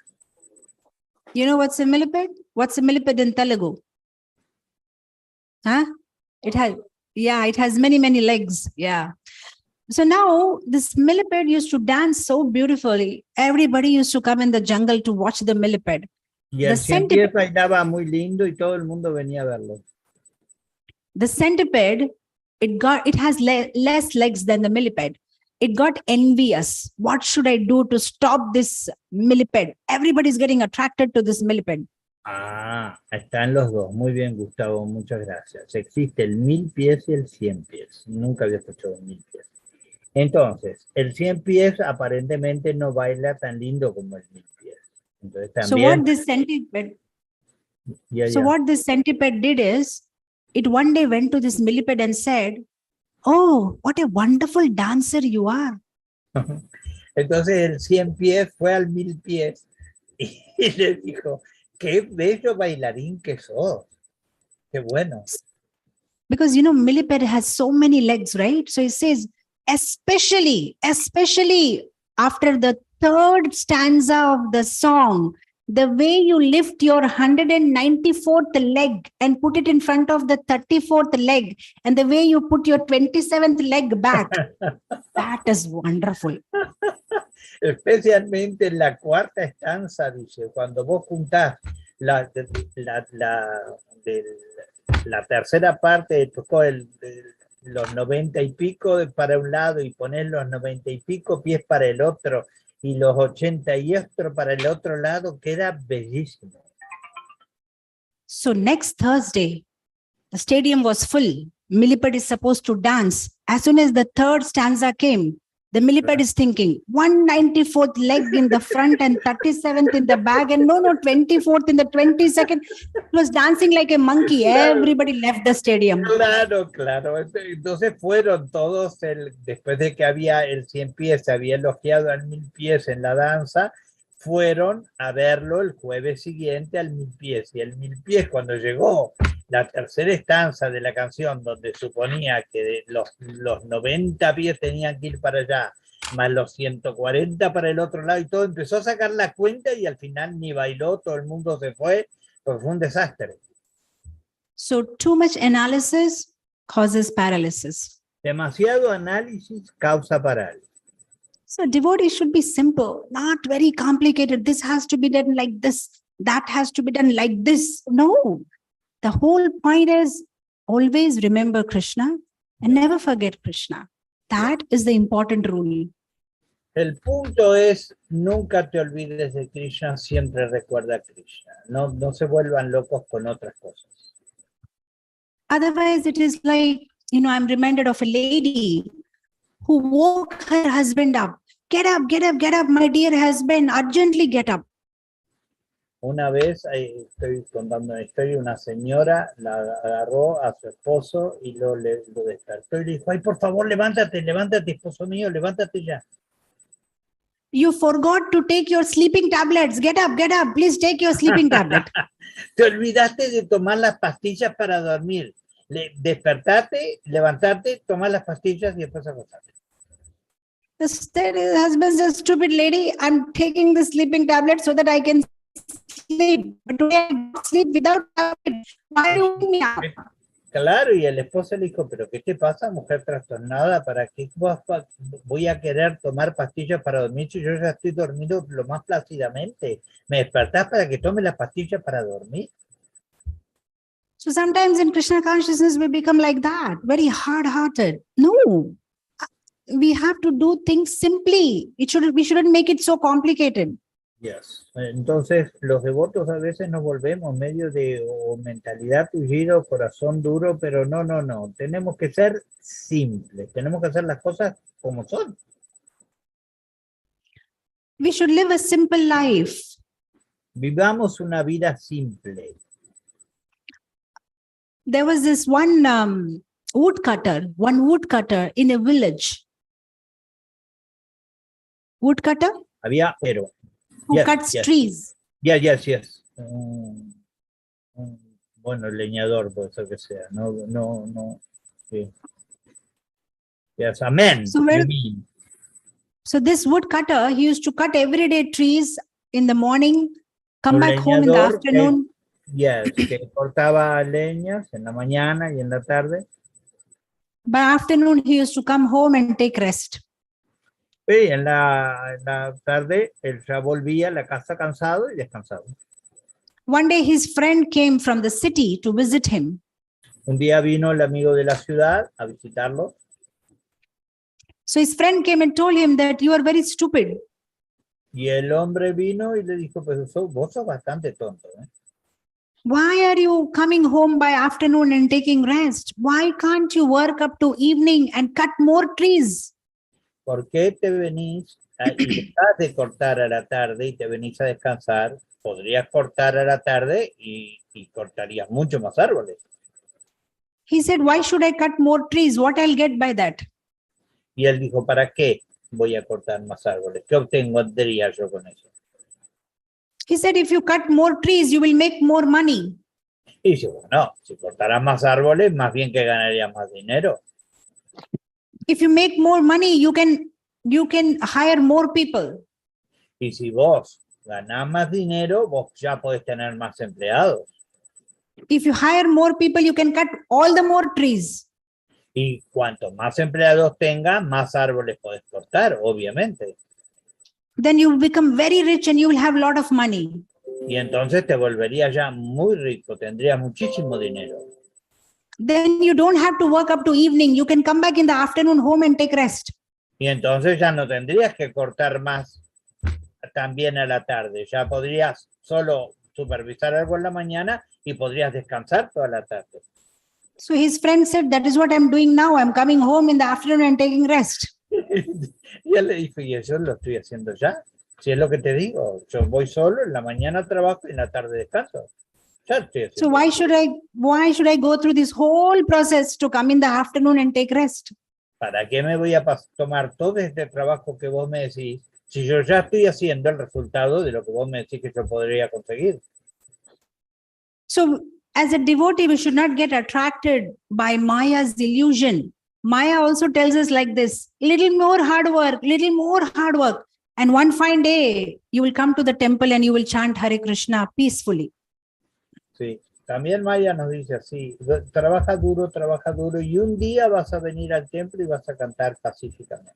You know what's a millipede? What's a millipede in Telugu? Huh? It has many legs. Yeah. So now this millipede used to dance so beautifully. Everybody used to come in the jungle to watch the millipede. Y el 100 pies bailaba muy lindo y todo el mundo venía a verlo. The centipede, it has less legs than the millipede. It got envious. What should I do to stop this millipede? Everybody's getting attracted to this millipede. Ah, están los dos. Muy bien, Gustavo, muchas gracias. Existe el 1000 pies y el 100 pies. Nunca había escuchado 1000 pies. Entonces, el 100 pies aparentemente no baila tan lindo como el 1000 pies. Entonces también... what this centipede did is, it one day went to this millipede and said, "Oh, what a wonderful dancer you are." Entonces el 100 pies fue al 1000 pies y le dijo, qué bello bailarín que sos. Qué bueno. Because, you know, millipede has so many legs, right? So it says, especially after the third stanza of the song, the way you lift your 194th leg and put it in front of the 34th leg, and the way you put your 27th leg back, that is wonderful. Especialmente en la cuarta estanza, dice, cuando vos juntás la tercera parte, tocó los 90 y pico para un lado y poner los 90 y pico pies para el otro y los 80 y otro para el otro lado, queda bellísimo. So next Thursday, the stadium was full. Millipede is supposed to dance. As soon as the third stanza came, the millipede is thinking 194th leg in the front and 37th in the back, and no, 24th in the 22nd. It was dancing like a monkey. Everybody left the stadium. Claro. Entonces fueron todos, después de que había el 100 pies, se había elogiado al 1000 pies en la danza, fueron a verlo el jueves siguiente al 1000 pies. Y el 1000 pies, cuando llegó la tercera estanza de la canción, donde suponía que los 90 pies tenían que ir para allá, más los 140 para el otro lado, y todo, empezó a sacar la cuenta y al final ni bailó, todo el mundo se fue, pues fue un desastre. So too much analysis causes paralysis. Demasiado análisis causa parálisis. So devotee should be simple, not very complicated. This has to be done like this. That has to be done like this. No. The whole point is always remember Krishna and never forget Krishna. That is the important rule. El punto es, nunca te olvides de Krishna, siempre recuerda a Krishna. No se vuelvan locos con otras cosas. Otherwise, it is like, I'm reminded of a lady who woke her husband up get up, get up, get up, my dear husband, urgently get up. Una vez, estoy contando una historia, una señora la agarró a su esposo y lo despertó y le dijo, ay, por favor, levántate, levántate, esposo mío, levántate ya. You forgot to take your sleeping tablets. Get up, please take your sleeping tablet. Te olvidaste de tomar las pastillas para dormir. Despertate, levantarte, tomar las pastillas y después acostarte. The husband says, stupid lady, I'm taking the sleeping tablet so that I can sleep. But today I can't sleep without tablet. Why do you wake me up? Claro, y el esposo le dijo, pero ¿qué te pasa, mujer trastornada? ¿Para qué voy a querer tomar pastillas para dormir si yo ya estoy dormido lo más plácidamente? ¿Me despertás para que tome las pastillas para dormir? So sometimes in Krishna consciousness, we become like that, very hard-hearted. No, we have to do things simply. We shouldn't make it so complicated. Yes. Entonces, los devotos a veces nos volvemos medio de mentalidad tullido, corazón duro, pero no. Tenemos que ser simples. Tenemos que hacer las cosas como son. We should live a simple life. Vivamos una vida simple. There was this one woodcutter in a village. Woodcutter? Había, pero Who cuts trees. Yes. Bueno, el leñador, puede ser que sea. No. Sí. Yes, amen. So this woodcutter, he used to cut everyday trees in the morning, come back home in the afternoon. Que cortaba leñas en la mañana y en la tarde. By afternoon, he used to come home and take rest. Sí, en la tarde él ya volvía a la casa cansado y descansado. One day his friend came from the city to visit him. Un día vino el amigo de la ciudad a visitarlo. So his friend came and told him that you are very stupid. Y el hombre vino y le dijo, pues vos sos bastante tonto, ¿eh? Why are you coming home by afternoon and taking rest? Why can't you work up to evening and cut more trees? ¿Por qué te venís y dejás de cortar a la tarde y te venís a descansar? Podrías cortar a la tarde y cortarías mucho más árboles. He said, why should I cut more trees? What I'll get by that? Y él dijo, ¿para qué voy a cortar más árboles? ¿Qué obtendría yo con eso? He said, if you cut more trees, you will make more money. Y dice, bueno, si cortarás más árboles, más bien que ganarías más dinero. If you make more money, you can hire more people. Y si vos ganás más dinero, vos ya podés tener más empleados. If you hire more people, you can cut all the more trees. Y cuanto más empleados tengas, más árboles podés cortar, obviamente. Then you will become very rich and you will have a lot of money. Y entonces te volverías ya muy rico, tendrías muchísimo dinero. Then you don't have to work up to evening. You can come back in the afternoon home and take rest. Y entonces ya no tendrías que cortar más también a la tarde. Ya podrías solo supervisar algo en la mañana y podrías descansar toda la tarde. So his friend said, that is what I'm doing now. I'm coming home in the afternoon and taking rest. Y él le dijo, y eso lo estoy haciendo ya. Si es lo que te digo, yo voy solo, en la mañana trabajo y en la tarde descanso. Ya estoy haciendo. So why should I go through this whole process to come in the afternoon and take rest? ¿Para qué me voy a tomar todo este trabajo que vos me decís si yo ya estoy haciendo el resultado de lo que vos me decís que yo podría conseguir? So as a devotee, we should not get attracted by Maya's illusion. Maya also tells us like this, little more hard work. And one fine day, you will come to the temple and you will chant Hare Krishna peacefully. Sí, también Maya nos dice así, trabaja duro y un día vas a venir al templo y vas a cantar pacíficamente.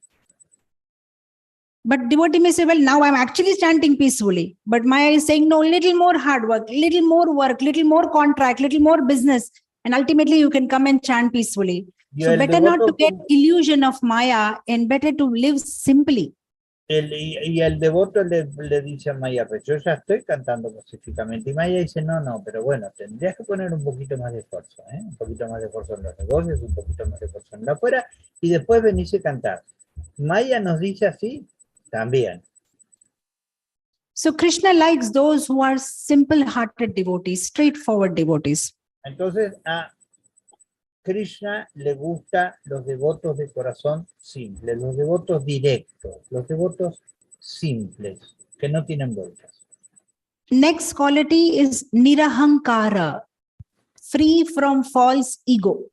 But devotee may say, well, now I'm actually chanting peacefully. But Maya is saying, no, little more hard work, little more contract, little more business. And ultimately you can come and chant peacefully. So better not to get illusion of Maya and better to live simply. Y el devoto le dice a Maya, pues yo ya estoy cantando pacíficamente. Y Maya dice, no, pero bueno, tendrías que poner un poquito más de esfuerzo, ¿eh? Un poquito más de esfuerzo en los negocios, un poquito más de esfuerzo en la afuera, y después venís a cantar. Maya nos dice así, También. So Krishna likes those who are simple-hearted devotees, straightforward devotees. Entonces a Krishna le gusta los devotos de corazón simple, los devotos directos, los devotos simples, que no tienen vueltas. Next quality is nirahankara, free from false ego.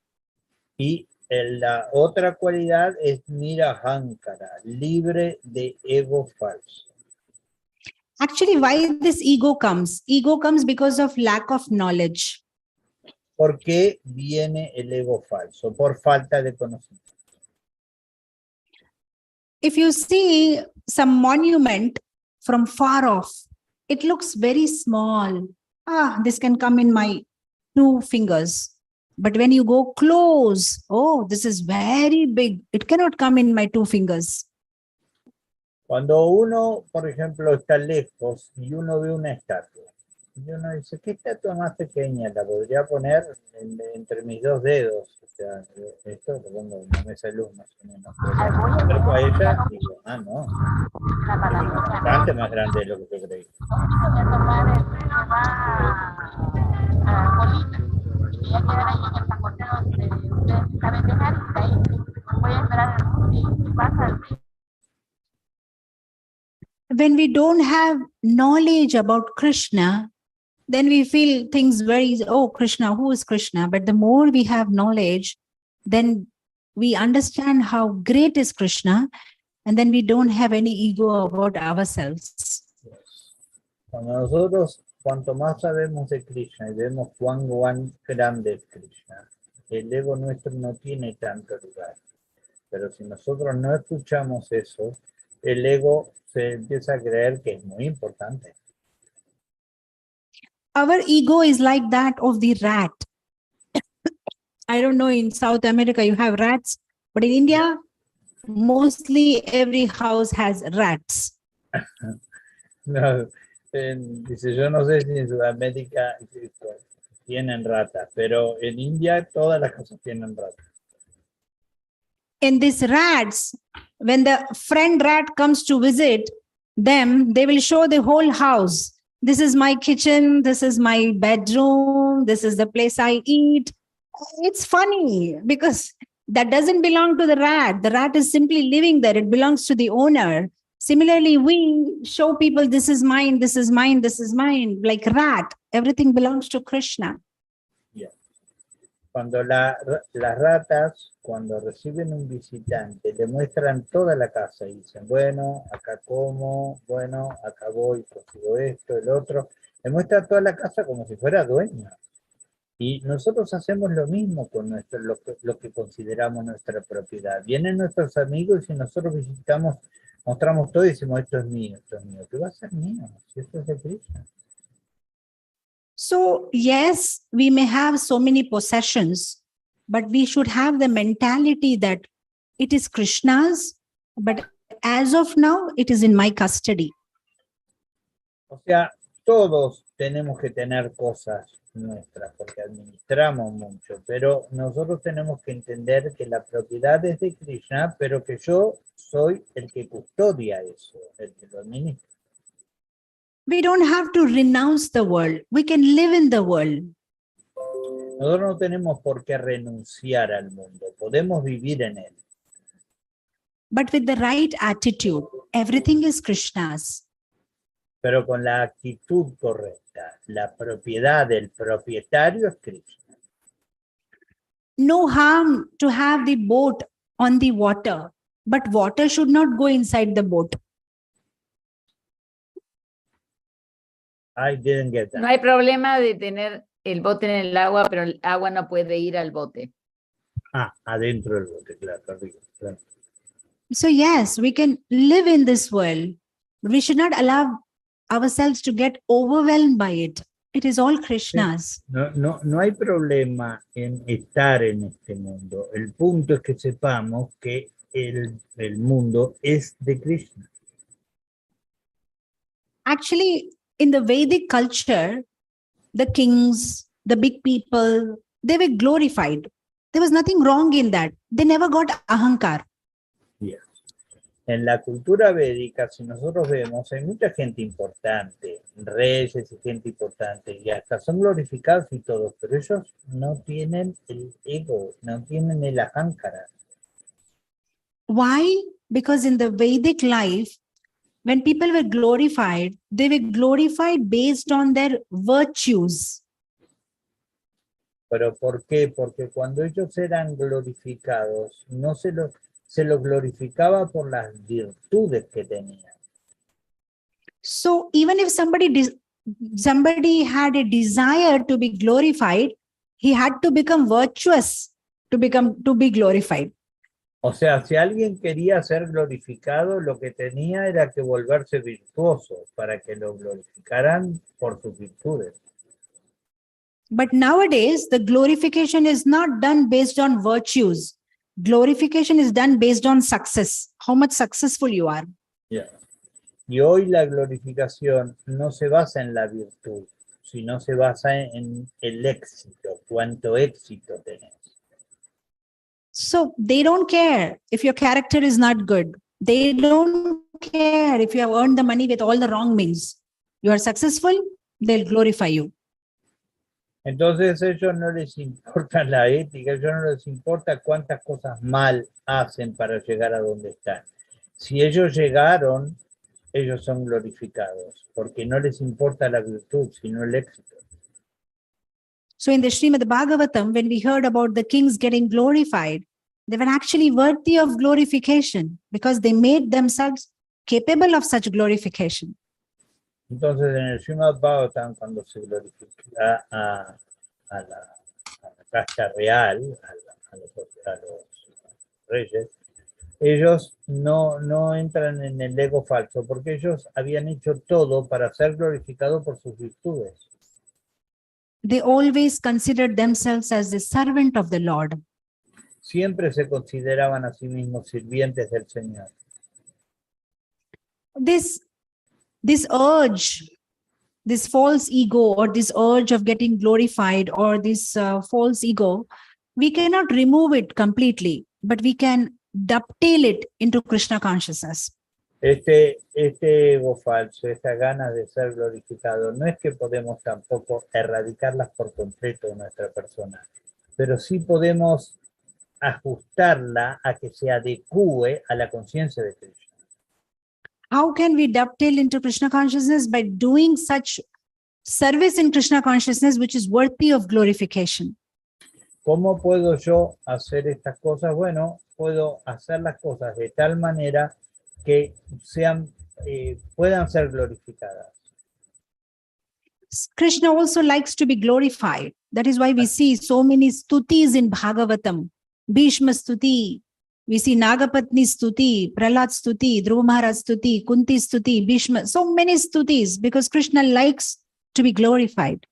Y la otra cualidad es nirahankara, libre de ego falso. Actually, why this ego comes? Ego comes because of lack of knowledge. ¿Por qué viene el ego falso? Por falta de conocimiento. If you see some monument from far off, it looks very small. This can come in my 2 fingers. But when you go close, oh, this is very big. It cannot come in my 2 fingers. Cuando uno, por ejemplo, está lejos y uno ve una estatua, y uno dice, ¿qué estatua más pequeña? La podría poner entre mis 2 dedos. O sea, esto lo pongo en una mesa de luz más o menos. Pero a ella digo, no. Es bastante más grande de lo que yo creí. When we don't have knowledge about Krishna, then we feel things very, oh, Krishna, who is Krishna? But the more we have knowledge, then we understand how great is Krishna, and then we don't have any ego about ourselves. Cuando nosotros, cuanto más sabemos de Krishna y vemos cuán grande es Krishna, el ego nuestro no tiene tanto lugar. Pero si nosotros no escuchamos eso, el ego se empieza a creer que es muy importante. Our ego is like that of the rat. I don't know, in South America you have rats, but in India, mostly every house has rats. No, dice, yo no sé si en Sudamérica tienen ratas, pero en India todas las casas tienen ratas. And these rats, when the friend rat comes to visit them, they will show the whole house. This is my kitchen, this is my bedroom, this is the place I eat. It's funny because that doesn't belong to the rat. The rat is simply living there. It belongs to the owner. Similarly, we show people, this is mine, this is mine, this is mine. Like rat, everything belongs to Krishna. Yeah. Cuando las ratas, cuando reciben un visitante, le muestran toda la casa y dicen, bueno, acá como, bueno, acá voy, consigo esto, el otro. Le muestra toda la casa como si fuera dueña. Y nosotros hacemos lo mismo con lo que consideramos nuestra propiedad. Vienen nuestros amigos y nosotros visitamos, mostramos todo y decimos, esto es mío, ¿qué va a ser mío? Si esto es de Krishna. So, yes, we may have so many possessions, but we should have the mentality that it is Krishna's, but as of now, it is in my custody. O sea, todos tenemos que tener cosas nuestras, porque administramos mucho, pero nosotros tenemos que entender que la propiedad es de Krishna, pero que yo soy el que custodia eso, el que lo administra. We don't have to renounce the world. We can live in the world. Nosotros no tenemos por qué renunciar al mundo, podemos vivir en él. But with the right attitude, everything is Krishna's. Pero con la actitud correcta, la propiedad del propietario es Krishna. No harm to have the boat on the water, but water should not go inside the boat. I didn't get that. No hay problema de tener el bote en el agua, pero el agua no puede ir al bote. Adentro del bote, claro. So yes, we can live in this world, but we should not allow ourselves to get overwhelmed by it. It is all Krishna's. No hay problema en estar en este mundo. El punto es que sepamos que el mundo es de Krishna. Actually, in the Vedic culture, the kings, the big people, they were glorified. There was nothing wrong in that. They never got ahankar. Yeah. En la cultura védica, si nosotros vemos, hay mucha gente importante, reyes y gente importante, y hasta son glorificados y todo, pero ellos no tienen el ego, no tienen el ahánkara. Why? Because in the Vedic life, when people were glorified, they were glorified based on their virtues. ¿Pero por qué? Porque cuando ellos eran glorificados, no se los glorificaba por las virtudes que tenían. So even if somebody had a desire to be glorified, he had to become virtuous to be glorified. O sea, si alguien quería ser glorificado, lo que tenía era que volverse virtuoso para que lo glorificaran por sus virtudes. But nowadays, the glorification is not done based on virtues. Glorification is done based on success, how much successful you are. Yeah. Y hoy la glorificación no se basa en la virtud, sino se basa en el éxito, cuánto éxito tenés. So they don't care if your character is not good. They don't care if you have earned the money with all the wrong means. You are successful, they'll glorify you. Entonces a ellos no les importa la ética, a ellos no les importa cuántas cosas mal hacen para llegar a donde están. Si ellos llegaron, ellos son glorificados, porque no les importa la virtud, sino el éxito. So in the Srimad Bhagavatam, when we heard about the kings getting glorified, they were actually worthy of glorification because they made themselves capable of such glorification. Entonces en el Srimad Bhagavatam, cuando se glorifica a la casta real, a los reyes, ellos no entran en el ego falso, porque ellos habían hecho todo para ser glorificados por sus virtudes. They always considered themselves as the servant of the Lord. Siempre se consideraban a sí mismos sirvientes del Señor. This urge, this false ego, or this urge of getting glorified, or this false ego, we cannot remove it completely, but we can dovetail it into Krishna consciousness. Este ego falso, esta ganas de ser glorificado, no es que podemos tampoco erradicarlas por completo de nuestra persona, pero sí podemos ajustarla a que se adecue a la conciencia de Krishna. How can we dovetail into Krishna consciousness? By doing such service in Krishna consciousness, which is worthy of glorification. ¿Cómo puedo yo hacer estas cosas? Bueno, puedo hacer las cosas de tal manera que puedan ser glorificadas. Krishna also likes to be glorified. That is why we see so many stutis in Bhagavatam. Bhishma stuti, we see Nagapatni stuti, Prahlad stuti, Dhruva Maharaj stuti, Kunti stuti, Bhishma, so many stutis, because Krishna likes to be glorified.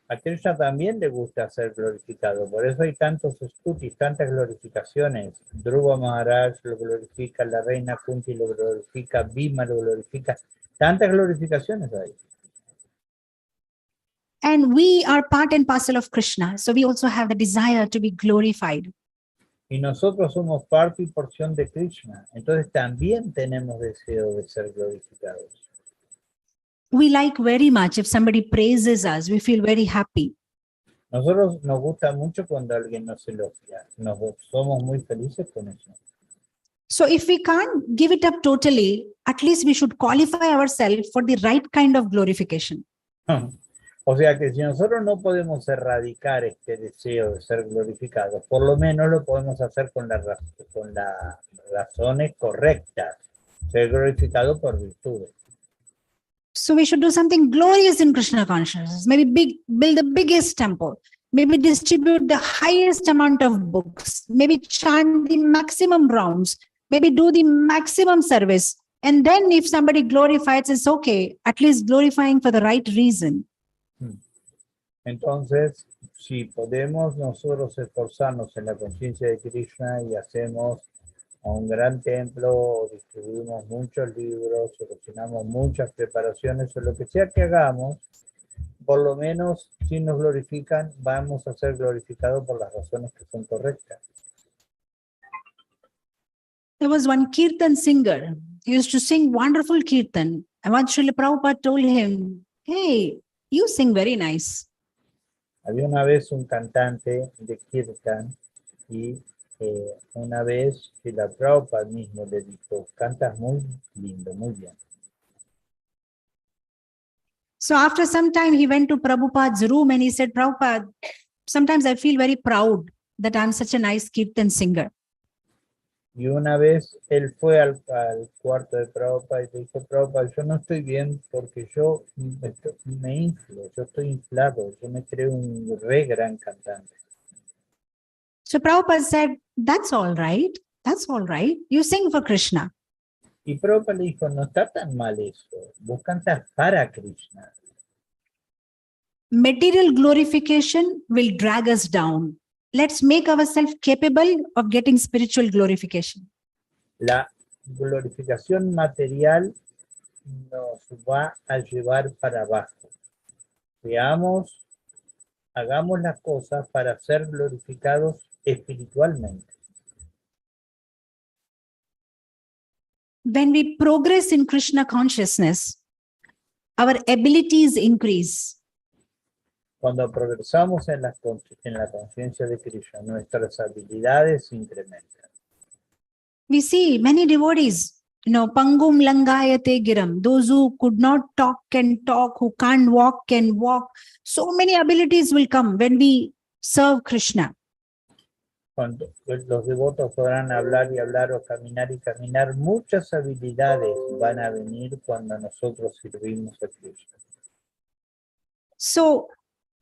A Krishna también le gusta ser glorificado, por eso hay tantos stutis, tantas glorificaciones. Dhruva Maharaj lo glorifica, la reina Kunti lo glorifica, Bhima lo glorifica, tantas glorificaciones hay. And we are part and parcel of Krishna, so we also have the desire to be glorified. Y nosotros somos parte y porción de Krishna, entonces también tenemos deseo de ser glorificados. We like very much if somebody praises us, we feel very happy. Nosotros nos gusta mucho cuando alguien nos elogia, somos muy felices con eso. So if we can't give it up totally, at least we should qualify ourselves for the right kind of glorification. O sea que si nosotros no podemos erradicar este deseo de ser glorificados, por lo menos lo podemos hacer con las razones correctas, ser glorificado por virtudes. So we should do something glorious in Krishna consciousness. Maybe build the biggest temple. Maybe distribute the highest amount of books. Maybe chant the maximum rounds. Maybe do the maximum service. And then if somebody glorifies, it's okay. At least glorifying for the right reason. Entonces, si podemos nosotros esforzarnos en la conciencia de Krishna y hacemos un gran templo, distribuimos muchos libros, solucionamos muchas preparaciones, o lo que sea que hagamos, por lo menos si nos glorifican, vamos a ser glorificados por las razones que son correctas. There was one kirtan singer. He used to sing wonderful kirtan. And once Srila Prabhupada told him, hey, you sing very nice. Había una vez un cantante de kirtan y una vez la Prabhupada mismo le dijo, cantas muy lindo, muy bien. So after some time, he went to Prabhupada's room and he said, Prabhupada, sometimes I feel very proud that I'm such a nice kirtan singer. Y una vez él fue al cuarto de Prabhupada y le dijo, Prabhupada, yo no estoy bien porque yo me inflo, yo estoy inflado, yo me creo un re gran cantante. So Prabhupada said, that's all right. That's all right. You sing for Krishna. Y Prabhupada le dijo, no está tan mal eso, vos cantas para Krishna. Material glorification will drag us down. Let's make ourselves capable of getting spiritual glorification. La glorificación material nos va a llevar para abajo. Hagamos las cosas para ser glorificados espiritualmente. When we progress in Krishna consciousness, our abilities increase. Cuando progresamos en la conciencia de Krishna, nuestras habilidades se incrementan. We see many devotees, Pangum Langayate Giram, those who could not talk can talk, who can't walk can walk. So many abilities will come when we serve Krishna. Cuando los devotos podrán hablar y hablar o caminar y caminar, muchas habilidades van a venir cuando nosotros servimos a Krishna. So,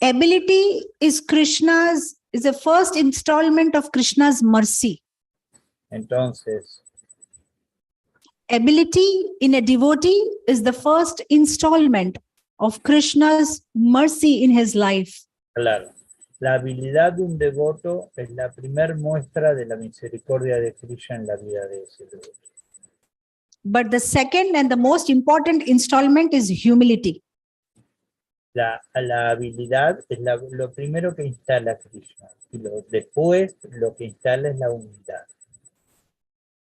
ability is the first installment of Krishna's mercy. Entonces, ability in a devotee is the first installment of Krishna's mercy in his life. claro, la habilidad de un devoto es la primera muestra de la misericordia de Krishna en la vida de ese devoto. But the second and the most important installment is humility. La habilidad es lo primero que instala Krishna y después lo que instala es la humildad.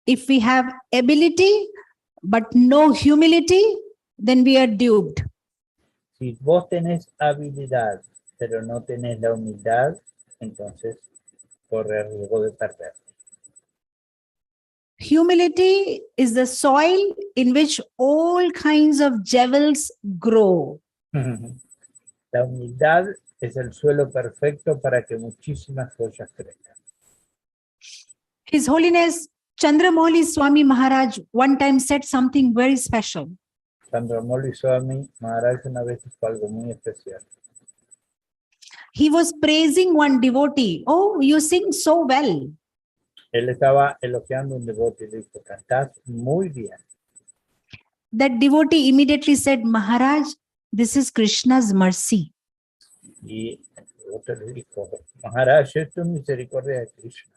If we have ability but no humility, then we are duped. Si vos tenés habilidad pero no tenés la humildad, entonces corre el riesgo de perder. Humility is the soil in which all kinds of jewels grow. La humildad es el suelo perfecto para que muchísimas joyas crezcan. His Holiness Chandramouli Swami Maharaj one time said something very special. Chandramouli Swami Maharaj una vez dijo algo muy especial. He was praising one devotee. Oh, you sing so well. Él estaba elogiando a un devoto y le dijo, cantás muy bien. That devotee immediately said, Maharaj, this is Krishna's mercy. Y el devoto le dijo, Maharaj, esto es misericordia de Krishna.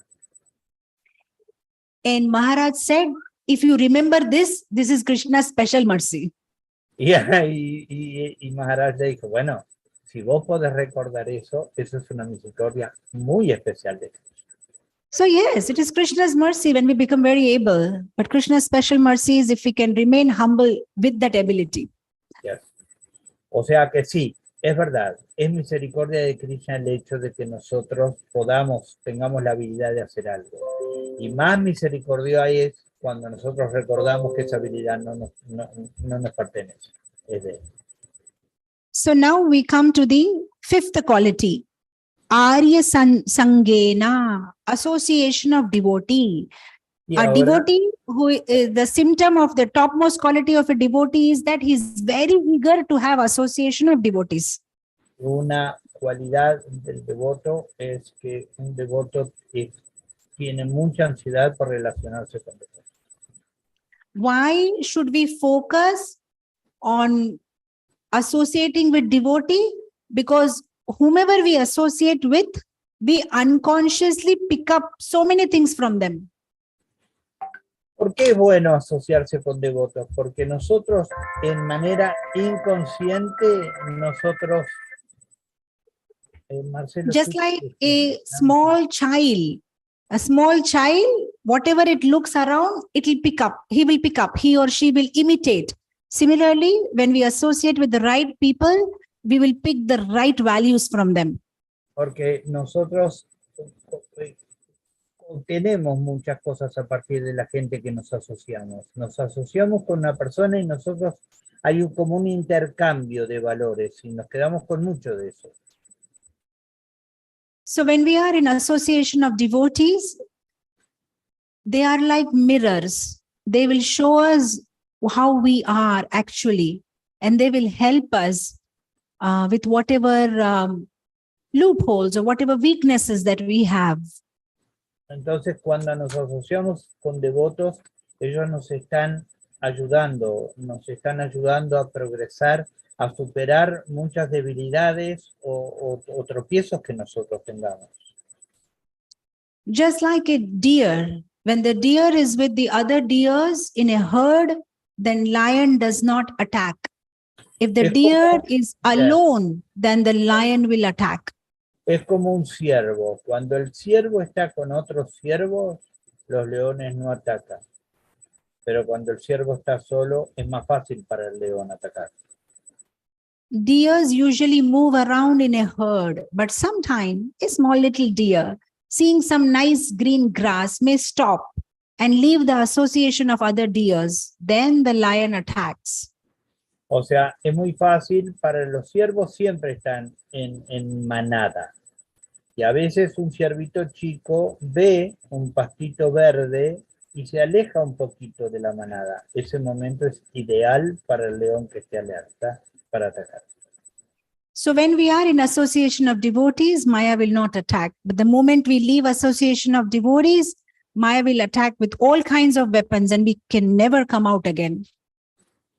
And Maharaj said, if you remember this is Krishna's special mercy. Y Maharaj le dijo, bueno, si vos podés recordar eso es una misericordia muy especial de Krishna. So yes, it is Krishna's mercy when we become very able. But Krishna's special mercy is if we can remain humble with that ability. Yes. O sea que sí, es verdad, es misericordia de Krishna el hecho de que nosotros tengamos la habilidad de hacer algo. Y más misericordia es cuando nosotros recordamos que esa habilidad no nos pertenece. Es de él. So now we come to the fifth quality. Arya Sangena, association of devotee. Y A ahora, devotee the symptom of the topmost quality of a devotee is that he's very eager to have association of devotees. una cualidad del devoto es que un devoto tiene mucha ansiedad por relacionarse con Dios. Why should we focus on associating with devotee? Because whomever we associate with, we unconsciously pick up so many things from them. ¿Por qué es bueno asociarse con devotos? Porque nosotros, en manera inconsciente, Marcelo, Just like a small child whatever it looks around, it will pick up. He will pick up. He or she will imitate. Similarly, when we associate with the right people, we will pick the right values from them. Porque nosotros obtenemos muchas cosas a partir de la gente que nos asociamos. Nos asociamos con una persona y nosotros hay como un intercambio de valores y nos quedamos con mucho de eso. So when we are in association of devotees, they are like mirrors. They will show us how we are actually, and they will help us with whatever loopholes or whatever weaknesses that we have. Entonces, cuando nos asociamos con devotos, ellos nos están ayudando a progresar, a superar muchas debilidades o tropiezos que nosotros tengamos. Just like a deer, when the deer is with the other deers in a herd, then lion does not attack. If the deer is alone, then the lion will attack. Es como un ciervo. Cuando el ciervo está con otros ciervos, los leones no atacan. Pero cuando el ciervo está solo, es más fácil para el león atacar. Deers usually move around in a herd, but sometimes a small little deer, seeing some nice green grass, may stop and leave the association of other deers. Then the lion attacks. O sea, es muy fácil, para los ciervos siempre están en manada. Y a veces un ciervito chico ve un pastito verde y se aleja un poquito de la manada. Ese momento es ideal para el león que esté alerta para atacar. So when we are in association of devotees, Maya will not attack. But the moment we leave association of devotees, Maya will attack with all kinds of weapons and we can never come out again.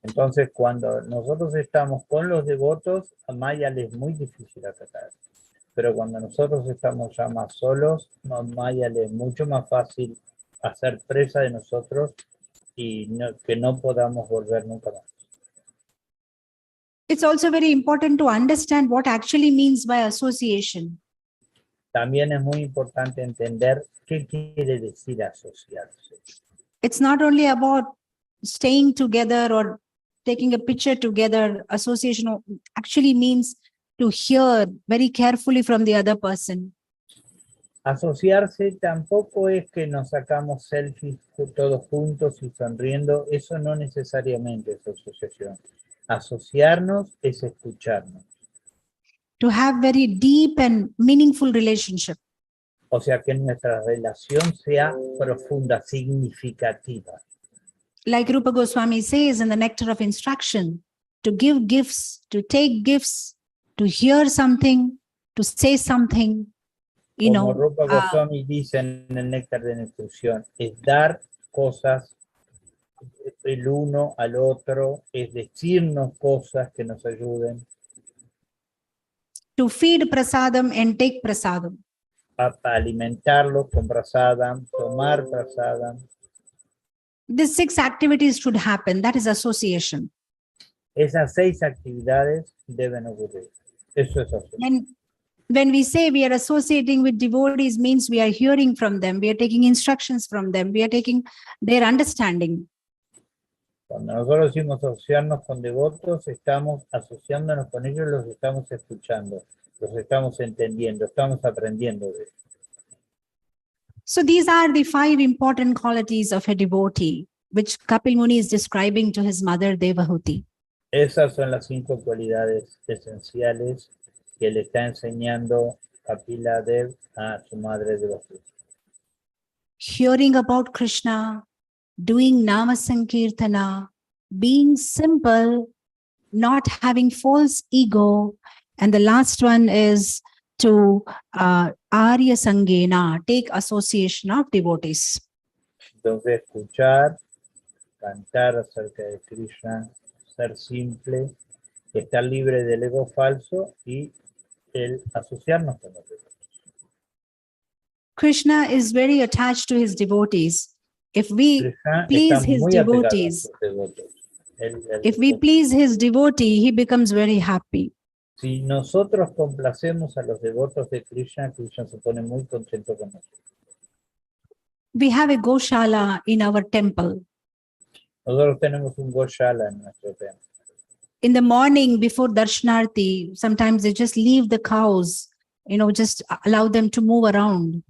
Entonces, cuando nosotros estamos con los devotos, a Maya le es muy difícil atacar. Pero cuando nosotros estamos ya más solos, a Maya le es mucho más fácil hacer presa de nosotros y que no podamos volver nunca más. It's also very important to understand what actually means by association. También es muy importante entender qué quiere decir asociarse. It's not only about staying together or taking a picture together. Association actually means to hear very carefully from the other person. Asociarse tampoco es que nos sacamos selfies todos juntos y sonriendo. Eso no necesariamente es asociación. Asociarnos es escucharnos. To have very deep and meaningful relationship. O sea, que nuestra relación sea profunda, significativa. Like Rupa Goswami says in the Nectar of Instruction, to give gifts, to take gifts, to hear something, to say something, you Como know. Rupa Goswami dice en el Néctar de la Instrucción, es dar cosas el uno al otro, es decirnos cosas que nos ayuden. To feed prasadam and take prasadam. Para alimentarlos con prasadam, tomar prasadam. These 6 activities should happen. That is association. Esas 6 actividades deben ocurrir. Eso es asociación. When we say we are associating with devotees, means we are hearing from them, we are taking instructions from them, we are taking their understanding. Cuando nosotros decimos asociarnos con devotos, estamos asociándonos con ellos, los estamos escuchando, los estamos entendiendo, estamos aprendiendo de ellos. So these are the 5 important qualities of a devotee, which Kapil Muni is describing to his mother Devahuti. Esas son las 5 cualidades esenciales que le está enseñando Kapila Dev a su madre Devahuti. Hearing about Krishna, doing Nama Sankirtana, being simple, not having false ego, and the last one is to Arya Sangena, take association of devotees. Entonces, escuchar, cantar acerca de Krishna, ser simple, estar libre del ego falso y el asociarnos con los devotos. Krishna is very attached to his devotees. If we Krishna please está his muy apegado a devotees, sus devotos. if we please his devotee, he becomes very happy. Si nosotros complacemos a los devotos de Krishna, Krishna se pone muy contento con nosotros. We have a Goshala in our temple. Nosotros tenemos un Goshala en nuestro templo. In the morning before Darshanarti, sometimes they just leave the cows, just allow them to move around.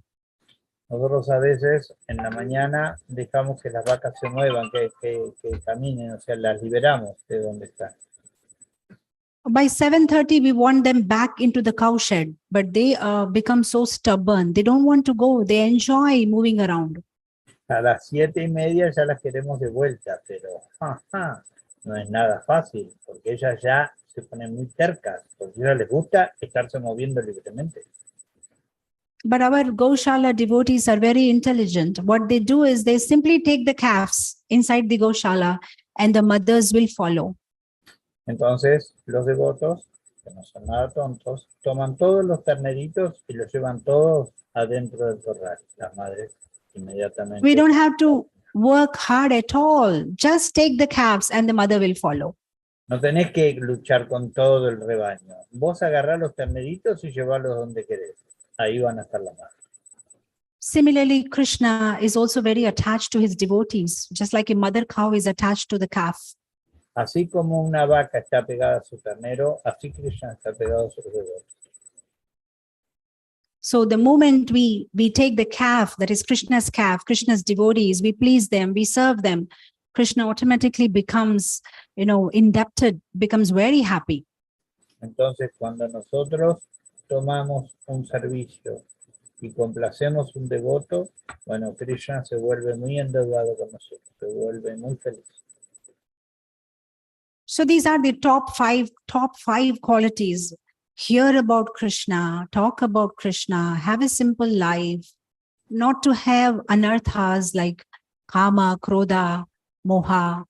Nosotros a veces en la mañana dejamos que las vacas se muevan, que caminen, o sea, las liberamos de donde están. By 7:30, we want them back into the cow shed, but they become so stubborn. They don't want to go. They enjoy moving around. A las 7:30 ya las queremos de vuelta, pero no es nada fácil, porque ellas ya se ponen muy tercas, porque a ellas les gusta estarse moviendo libremente. But our Goshala devotees are very intelligent. What they do is they simply take the calves inside the Goshala and the mothers will follow. Entonces, los devotos, que no son nada tontos, toman todos los terneritos y los llevan todos adentro del corral. Las madres inmediatamente. We don't have to work hard at all. Just take the calves and the mother will follow. No tenés que luchar con todo el rebaño. Vos agarrás los terneritos y llevarlos donde querés. Ahí van a estar las madres. Similarly, Krishna is also very attached to his devotees, just like a mother cow is attached to the calf. Así como una vaca está pegada a su ternero, así Krishna está pegado a sus devotos. So the moment we take the calf, that is Krishna's calf, Krishna's devotees, we please them, we serve them, Krishna automatically becomes, indebted, becomes very happy. Entonces, cuando nosotros tomamos un servicio y complacemos un devoto, bueno, Krishna se vuelve muy endeudado con nosotros, se vuelve muy feliz. So these are the top five qualities. Hear about Krishna, talk about Krishna, have a simple life, not to have anarthas like kama, krodha, moha,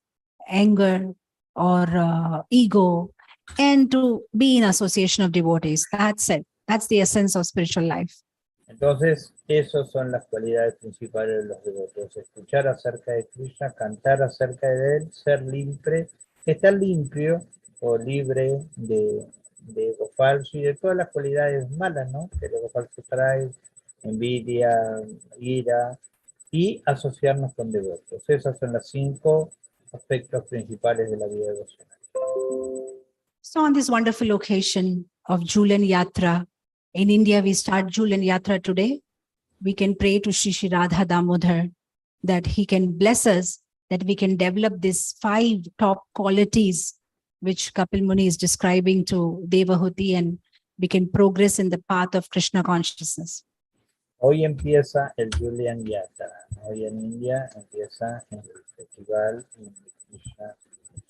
anger, or ego, and to be in association of devotees. That's it. That's the essence of spiritual life. Entonces, esas son las cualidades principales de los devotos. Escuchar acerca de Krishna, cantar acerca de él, ser libre, estar limpio o libre de ego falso y de todas las cualidades malas, ¿no? Que el ego falso trae, envidia, ira, y asociarnos con devotos. Esos son los 5 aspectos principales de la vida devocional. So on this wonderful occasion of Julan Yatra, in India we start Julan Yatra today. We can pray to Shri Shri Radha Damodar that he can bless us, that we can develop these 5 top qualities which Kapil Muni is describing to Devahuti, and we can progress in the path of Krishna consciousness. Hoy empieza el Julian Yatra. Hoy en India empieza el festival de Krishna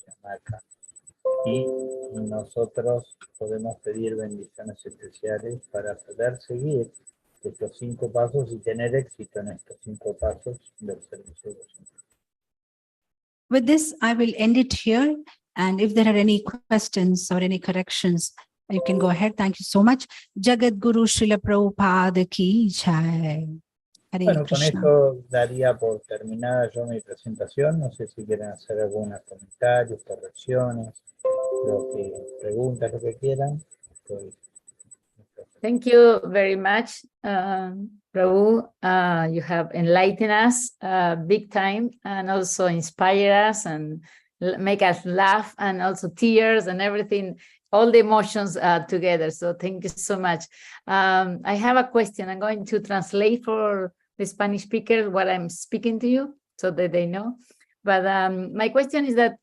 Yamaka. Y nosotros podemos pedir bendiciones especiales para poder seguir estos 5 pasos y tener éxito en estos 5 pasos del servicio devocional. With this, I will end it here. And if there are any questions or any corrections, you can go ahead. Thank you so much. Jagat Guru Srila Prabhupada Ki Jai. Hare Bueno, Krishna. con esto daría por terminada yo mi presentación. No sé si quieren hacer algunos comentarios, correcciones, preguntas, lo que quieran. Thank you very much, Prabhu. You have enlightened us big time and also inspire us and make us laugh and also tears and everything, all the emotions together. So thank you so much. I have a question. I'm going to translate for the Spanish speakers what I'm speaking to you so that they know. But my question is that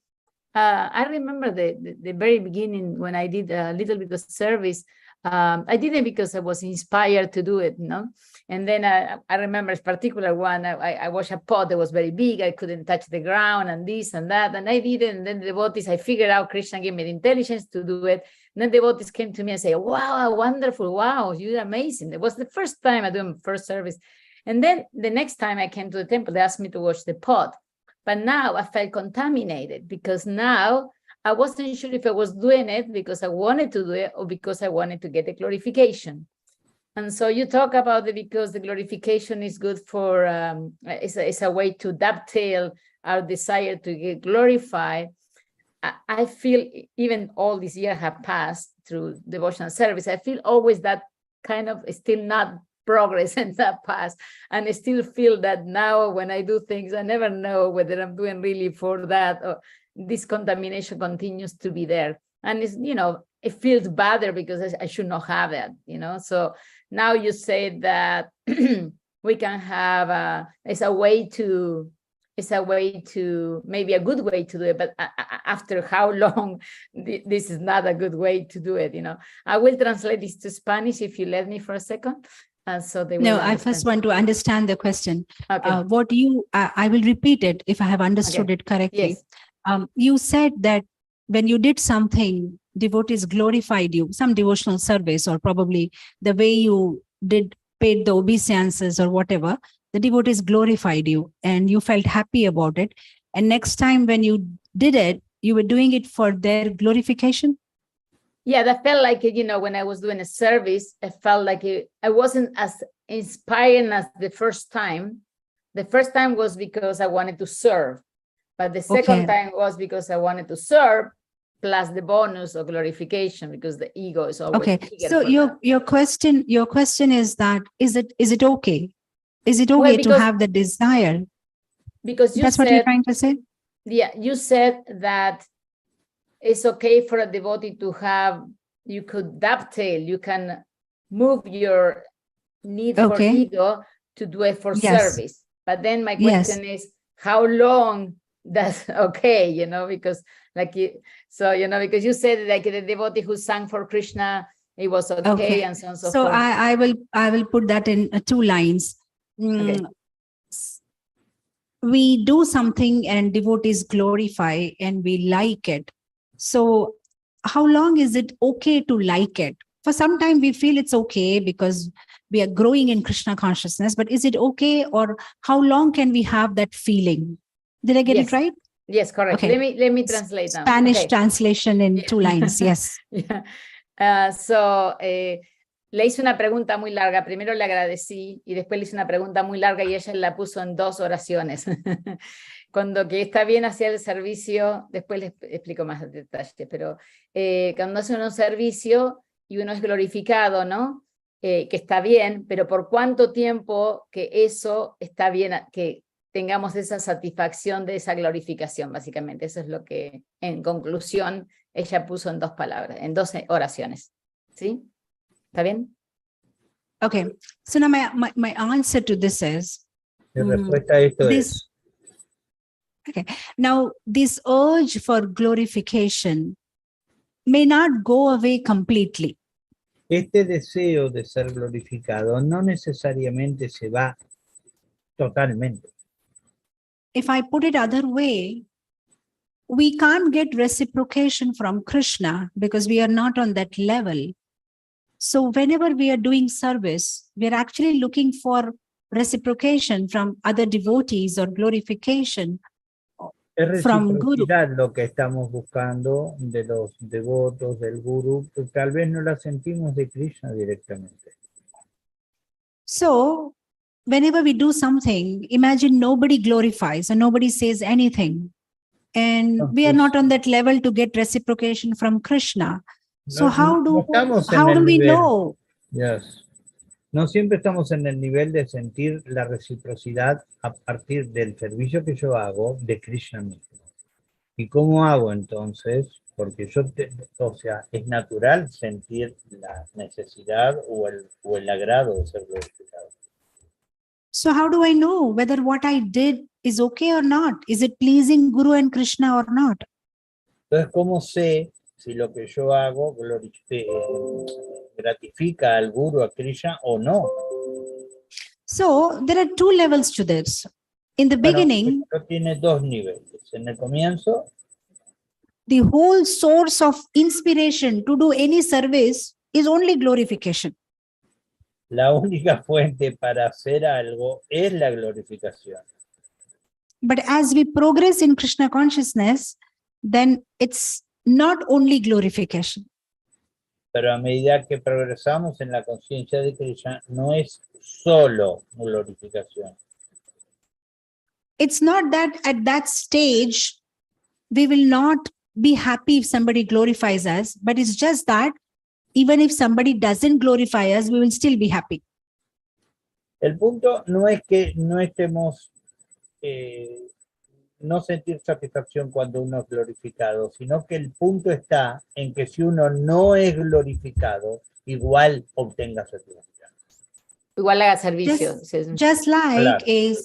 I remember the very beginning when I did a little bit of service. I did it because I was inspired to do it, And then I remember a particular one. I washed a pot that was very big. I couldn't touch the ground and this and that. And I did it. And then the devotees, I figured out Krishna gave me the intelligence to do it. And then the devotees came to me and say, wow, wonderful. Wow, you're amazing. It was the first time I did my first service. And then the next time I came to the temple, they asked me to wash the pot. But now I felt contaminated because now I wasn't sure if I was doing it because I wanted to do it or because I wanted to get the glorification. And so you talk about it because the glorification is good for, it's a way to dovetail our desire to get glorified. I feel even all these years have passed through devotional service, I feel always that kind of still not progress in the past, and I still feel that now when I do things, I never know whether I'm doing really for that, or this contamination continues to be there. And it's, you know, it feels better because I should not have it, you know. So now you say that we can have it's a way to, maybe a good way to do it, but after how long, this is not a good way to do it, you know. I will translate this to Spanish if you let me for a second. And so they will No, I understand. first want to understand the question. Okay. What you, I will repeat it if I have understood Okay. it correctly. Yes. You said that when you did something, devotees glorified you, some devotional service, or probably the way you paid the obeisances or whatever, the devotees glorified you and you felt happy about it. And next time when you did it, you were doing it for their glorification? Yeah, that felt like, you know, when I was doing a service, I felt like I wasn't as inspiring as the first time. The first time was because I wanted to serve, but the second time was because I wanted to serve, plus the bonus of glorification, because the ego is always bigger. So your question is that, is it okay? Is it okay Well, to have the desire? Because you That's said, what you're trying to say? Yeah, you said that it's okay for a devotee to have, you could dovetail, you can move your need for ego to do it for service. But then my question is, how long that's okay, you know, because like, so, you know, because you said like the devotee who sang for Krishna, it was okay, and so on and so forth. I will put that in 2 lines. Okay. We do something and devotees glorify and we like it. So how long is it okay to like it? For some time we feel it's okay because we are growing in Krishna consciousness, but is it okay, or how long can we have that feeling? Did I get it right? Yes, correct. Okay. Let me translate them. Spanish translation in 2 lines, yes. Le hice una pregunta muy larga. Primero le agradecí y después le hice una pregunta muy larga y ella la puso en 2 oraciones. Cuando que está bien hacia el servicio, después les explico más detalles, pero cuando hacen un servicio y uno es glorificado, ¿no? Que está bien, pero por cuánto tiempo que eso está bien, que tengamos esa satisfacción de esa glorificación, básicamente. Eso es lo que, en conclusión, ella puso en 2 palabras, en 2 oraciones. ¿Sí? ¿Está bien? Okay. So now my answer to this is, Mi respuesta a esto es, okay, now this urge for glorification may not go away completely. este deseo de ser glorificado no necesariamente se va totalmente. If I put it other way, we can't get reciprocation from Krishna because we are not on that level. So whenever we are doing service, we are actually looking for reciprocation from other devotees or glorification from Guru. Es lo que estamos buscando de los devotos, del Guru, que tal vez no la sentimos de Krishna directamente. So whenever we do something, imagine nobody glorifies or nobody says anything. And we are not on that level to get reciprocation from Krishna. So how do we know? Yes. No siempre estamos en el nivel de sentir la reciprocidad a partir del servicio que yo hago de Krishna mismo. ¿Y cómo hago entonces? Porque o sea, es natural sentir la necesidad o el agrado de ser glorificado. So how do I know whether what I did is okay or not? Is it pleasing Guru and Krishna or not? Entonces, ¿cómo sé si lo que yo hago gratifica al Guru, a Krishna o no? So there are 2 levels to this. In the beginning, tiene 2 niveles. En el comienzo, the whole source of inspiration to do any service is only glorification. La única fuente para hacer algo es la glorificación. But as we progress in Krishna consciousness, then it's not only glorification. Pero a medida que progresamos en la conciencia de Krishna, no es solo glorificación. It's not that at that stage, we will not be happy if somebody glorifies us, but it's just that even if somebody doesn't glorify us, we will still be happy. El punto no es que no estemos, no sentir satisfacción cuando uno es glorificado, sino que el punto está en que si uno no es glorificado, igual obtenga satisfacción. Igual haga servicio. Just like Claro.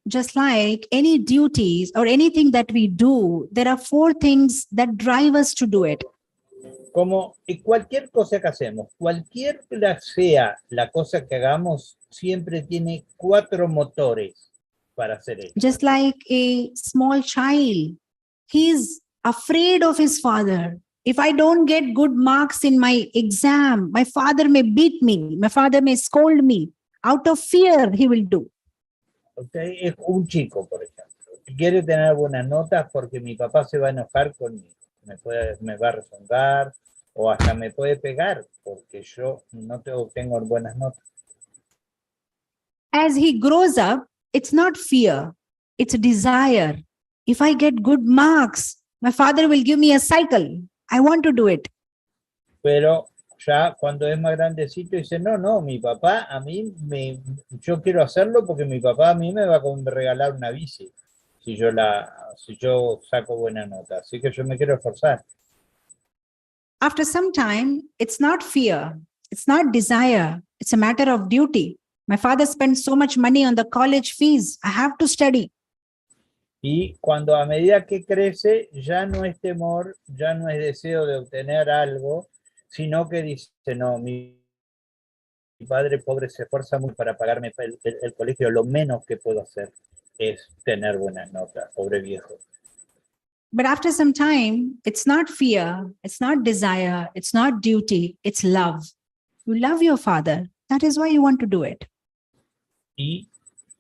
just like any duties or anything that we do, there are 4 things that drive us to do it. Como cualquier cosa que hacemos, cualquier sea la cosa que hagamos, siempre tiene 4 motores para hacer eso. Just like a small child, he's afraid of his father. If I don't get good marks in my exam, my father may beat me, my father may scold me. Out of fear, he will do. Okay. Es un chico, por ejemplo, que quiere tener buenas notas porque mi papá se va a enojar conmigo, me va a rezongar o hasta me puede pegar porque yo no tengo buenas notas. As he grows up, it's not fear, it's a desire. If I get good marks, my father will give me a cycle. I want to do it. Pero ya cuando es más grandecito dice, no, mi papá a mí, yo quiero hacerlo porque mi papá a mí me va a regalar una bici si yo saco buena nota, así que yo me quiero esforzar. After some time, it's not fear, it's not desire, it's a matter of duty. My father spent so much money on the college fees, I have to study. Y cuando a medida que crece, ya no es temor, ya no es deseo de obtener algo, sino que dice, no, mi padre pobre se esfuerza mucho para pagarme el colegio, lo menos que puedo hacer es tener buenas notas, pobre viejo. But after some time, it's not fear, it's not desire, it's not duty, it's love. You love your father, that is why you want to do it. Y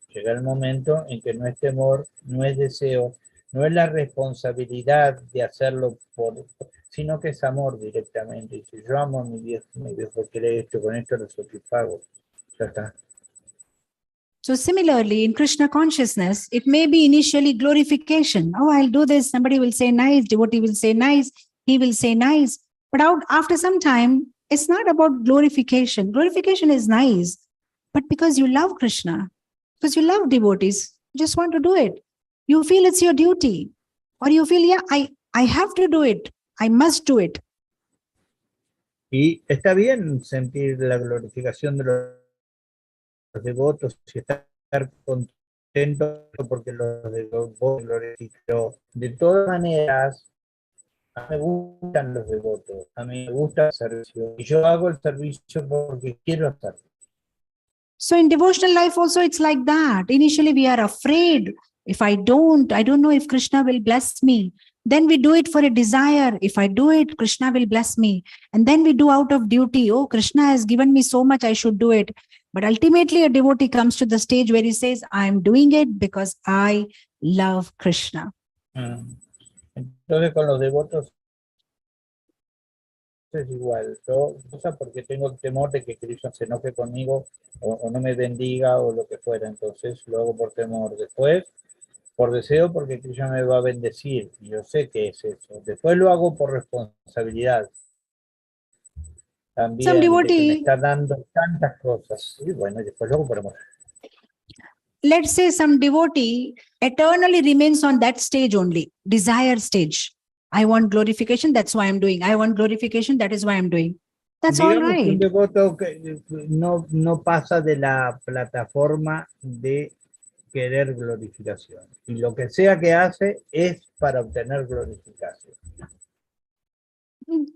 llega el momento en que no es temor, no es deseo, no es la responsabilidad de hacerlo sino que es amor directamente. Dice, yo amo a mi viejo quiere esto, con esto lo satisfago. Ya está. So similarly, in Krishna consciousness, it may be initially glorification. Oh, I'll do this. Somebody will say nice, devotee will say nice, he will say nice. But after some time, it's not about glorification. Glorification is nice, but because you love Krishna, because you love devotees, you just want to do it. You feel it's your duty. Or you feel, yeah, I have to do it. I must do it. Y está bien sentir la glorificación de los devotos y estar contento porque los devotos glorifican. De todas maneras, a mí me gustan los devotos, a mí me gusta el servicio. Y yo hago el servicio porque quiero hacerlo. So in devotional life also, it's like that. Initially, we are afraid. If I don't know if Krishna will bless me. Then we do it for a desire. If I do it, Krishna will bless me. And then we do out of duty. Oh, Krishna has given me so much, I should do it. But ultimately, a devotee comes to the stage where he says, I'm doing it because I love Krishna. Entonces, con los devotos es igual. Yo, porque tengo temor de que Krishna se enoje conmigo o no me bendiga o lo que fuera. Entonces, lo hago por temor. Después, por deseo, porque Krishna me va a bendecir. Y yo sé que es eso. Después lo hago por responsabilidad. También de que me está dando tantas cosas. Y bueno, y después lo hago por amor. Let's say some devotee eternally remains on that stage only, desire stage. I want glorification, that's why I'm doing. I want glorification, that is why I'm doing. That's all right. Un devoto que no pasa de la plataforma de querer glorificación. Y lo que sea que hace es para obtener glorificación.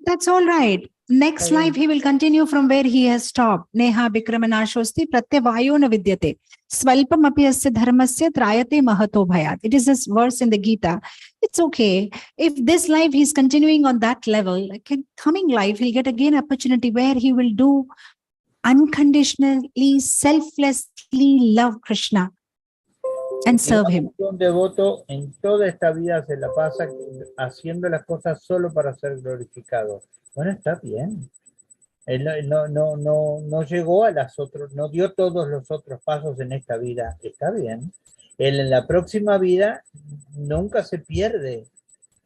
That's all right. Next life, he will continue from where he has stopped. Neha Vikramanashosti pratyavayo na vidyate. Svalpam api asya dharmasya trayate mahato bhayat. It is this verse in the Gita. It's okay. If this life he's continuing on that level, like in coming life, he'll get again opportunity where he will do unconditionally, selflessly love Krishna and serve him. Un devoto en toda esta vida se la pasa haciendo las cosas solo para ser glorificado. Bueno, está bien. Él no llegó a las otras, no dio todos los otros pasos en esta vida. Está bien. Él en la próxima vida nunca se pierde.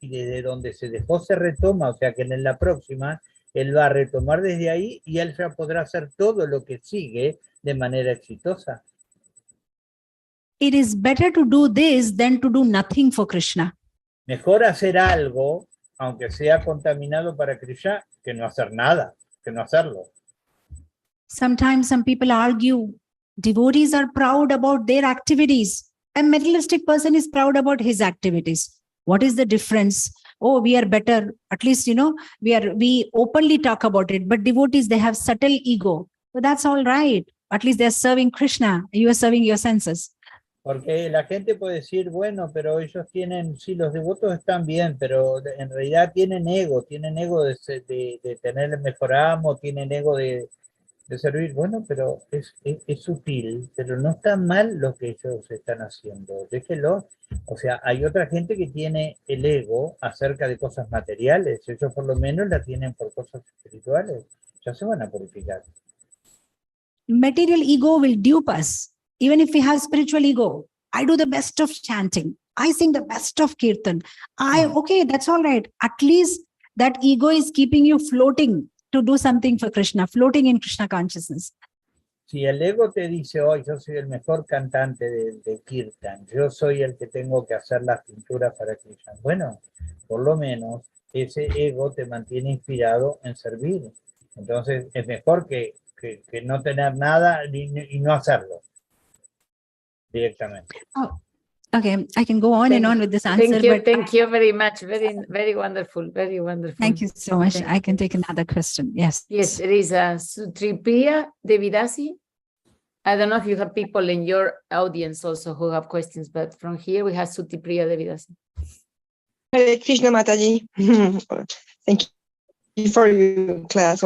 Y desde donde se dejó se retoma. O sea que en la próxima él va a retomar desde ahí y él ya podrá hacer todo lo que sigue de manera exitosa. it is better to do this than to do nothing for Krishna. Mejor hacer algo, aunque sea contaminado para Krishna, que no hacer nada, que no hacerlo. Sometimes some people argue, devotees are proud about their activities. A materialistic person is proud about his activities. What is the difference? Oh, we are better. At least, we openly talk about it. But devotees, they have subtle ego. But that's all right. At least they're serving Krishna. You are serving your senses. Porque la gente puede decir, bueno, pero ellos tienen, sí, los devotos están bien, pero en realidad tienen ego de tener el mejor amo, tienen ego de servir. Bueno, pero es sutil, pero no está mal lo que ellos están haciendo. Déjelo. O sea, hay otra gente que tiene el ego acerca de cosas materiales. Ellos por lo menos la tienen por cosas espirituales. Ya se van a purificar. Material ego will dupe us. Even if we have spiritual ego, I do the best of chanting. I sing the best of kirtan. Okay, that's all right. At least that ego is keeping you floating to do something for Krishna, floating in Krishna consciousness. Si el ego te dice, hoy yo soy el mejor cantante de kirtan, yo soy el que tengo que hacer las pinturas para Krishna. Bueno, por lo menos ese ego te mantiene inspirado en servir. Entonces es mejor que no tener nada y no hacerlo directamente. Oh, okay, I can go on and on with this answer. Thank you very much. Very, very wonderful. Very wonderful. Thank you so much. Thank I can take another question. Yes. Yes, there is a Sutripriya Devidasi. I don't know if you have people in your audience also who have questions, but from here we have Sutripriya Devidasi. Hare Krishna Mataji. Thank you for your class.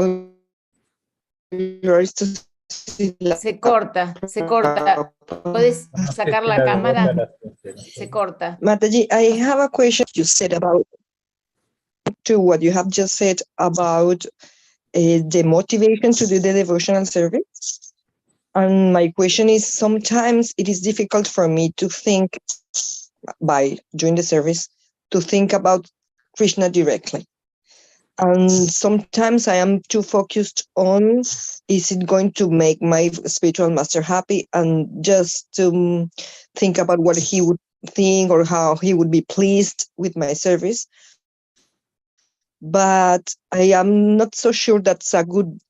Se corta. ¿Puedes sacar la cámara? Se corta. Mataji, I have a question you said about to what you have just said about the motivation to do the devotional service. And my question is, sometimes it is difficult for me to think by doing the service, to think about Krishna directly. And sometimes I am too focused on, is it going to make my spiritual master happy? And just to think about what he would think or how he would be pleased with my service. But I am not so sure that's a good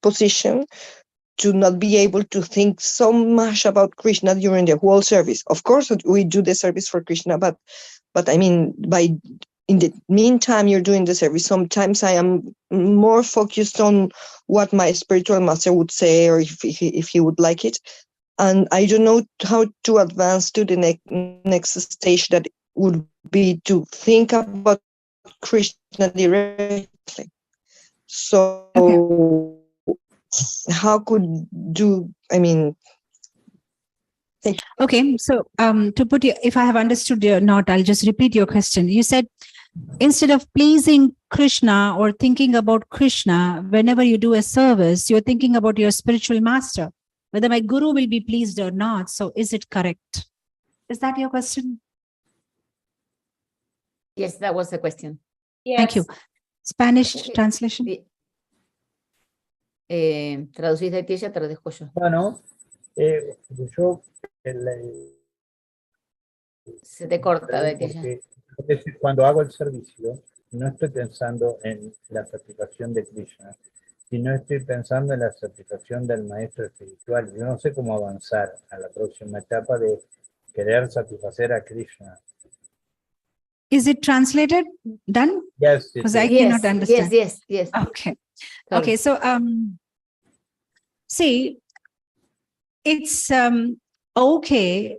position to not be able to think so much about Krishna during the whole service. Of course, we do the service for Krishna, but I mean, in the meantime, you're doing the service. Sometimes I am more focused on what my spiritual master would say, or if he would like it. And I don't know how to advance to the next stage that would be to think about Krishna directly. So how could Okay, so to put you, if I have understood or not, I'll just repeat your question. You said, instead of pleasing Krishna or thinking about Krishna, whenever you do a service, you're thinking about your spiritual master, whether my guru will be pleased or not. So is it correct? Is that your question? Yes, that was the question. Yes. Thank you. Spanish translation? ¿Traducís de ti, ya te lo dejo yo? Bueno, yo... Se te corta de ti. Cuando hago el servicio, no estoy pensando en la satisfacción de Krishna, sino estoy pensando en la satisfacción del maestro espiritual. Yo no sé cómo avanzar a la próxima etapa de querer satisfacer a Krishna. Is it translated? Done? Yes. Because I cannot understand. Yes. Okay. Sorry. Okay, so see, it's okay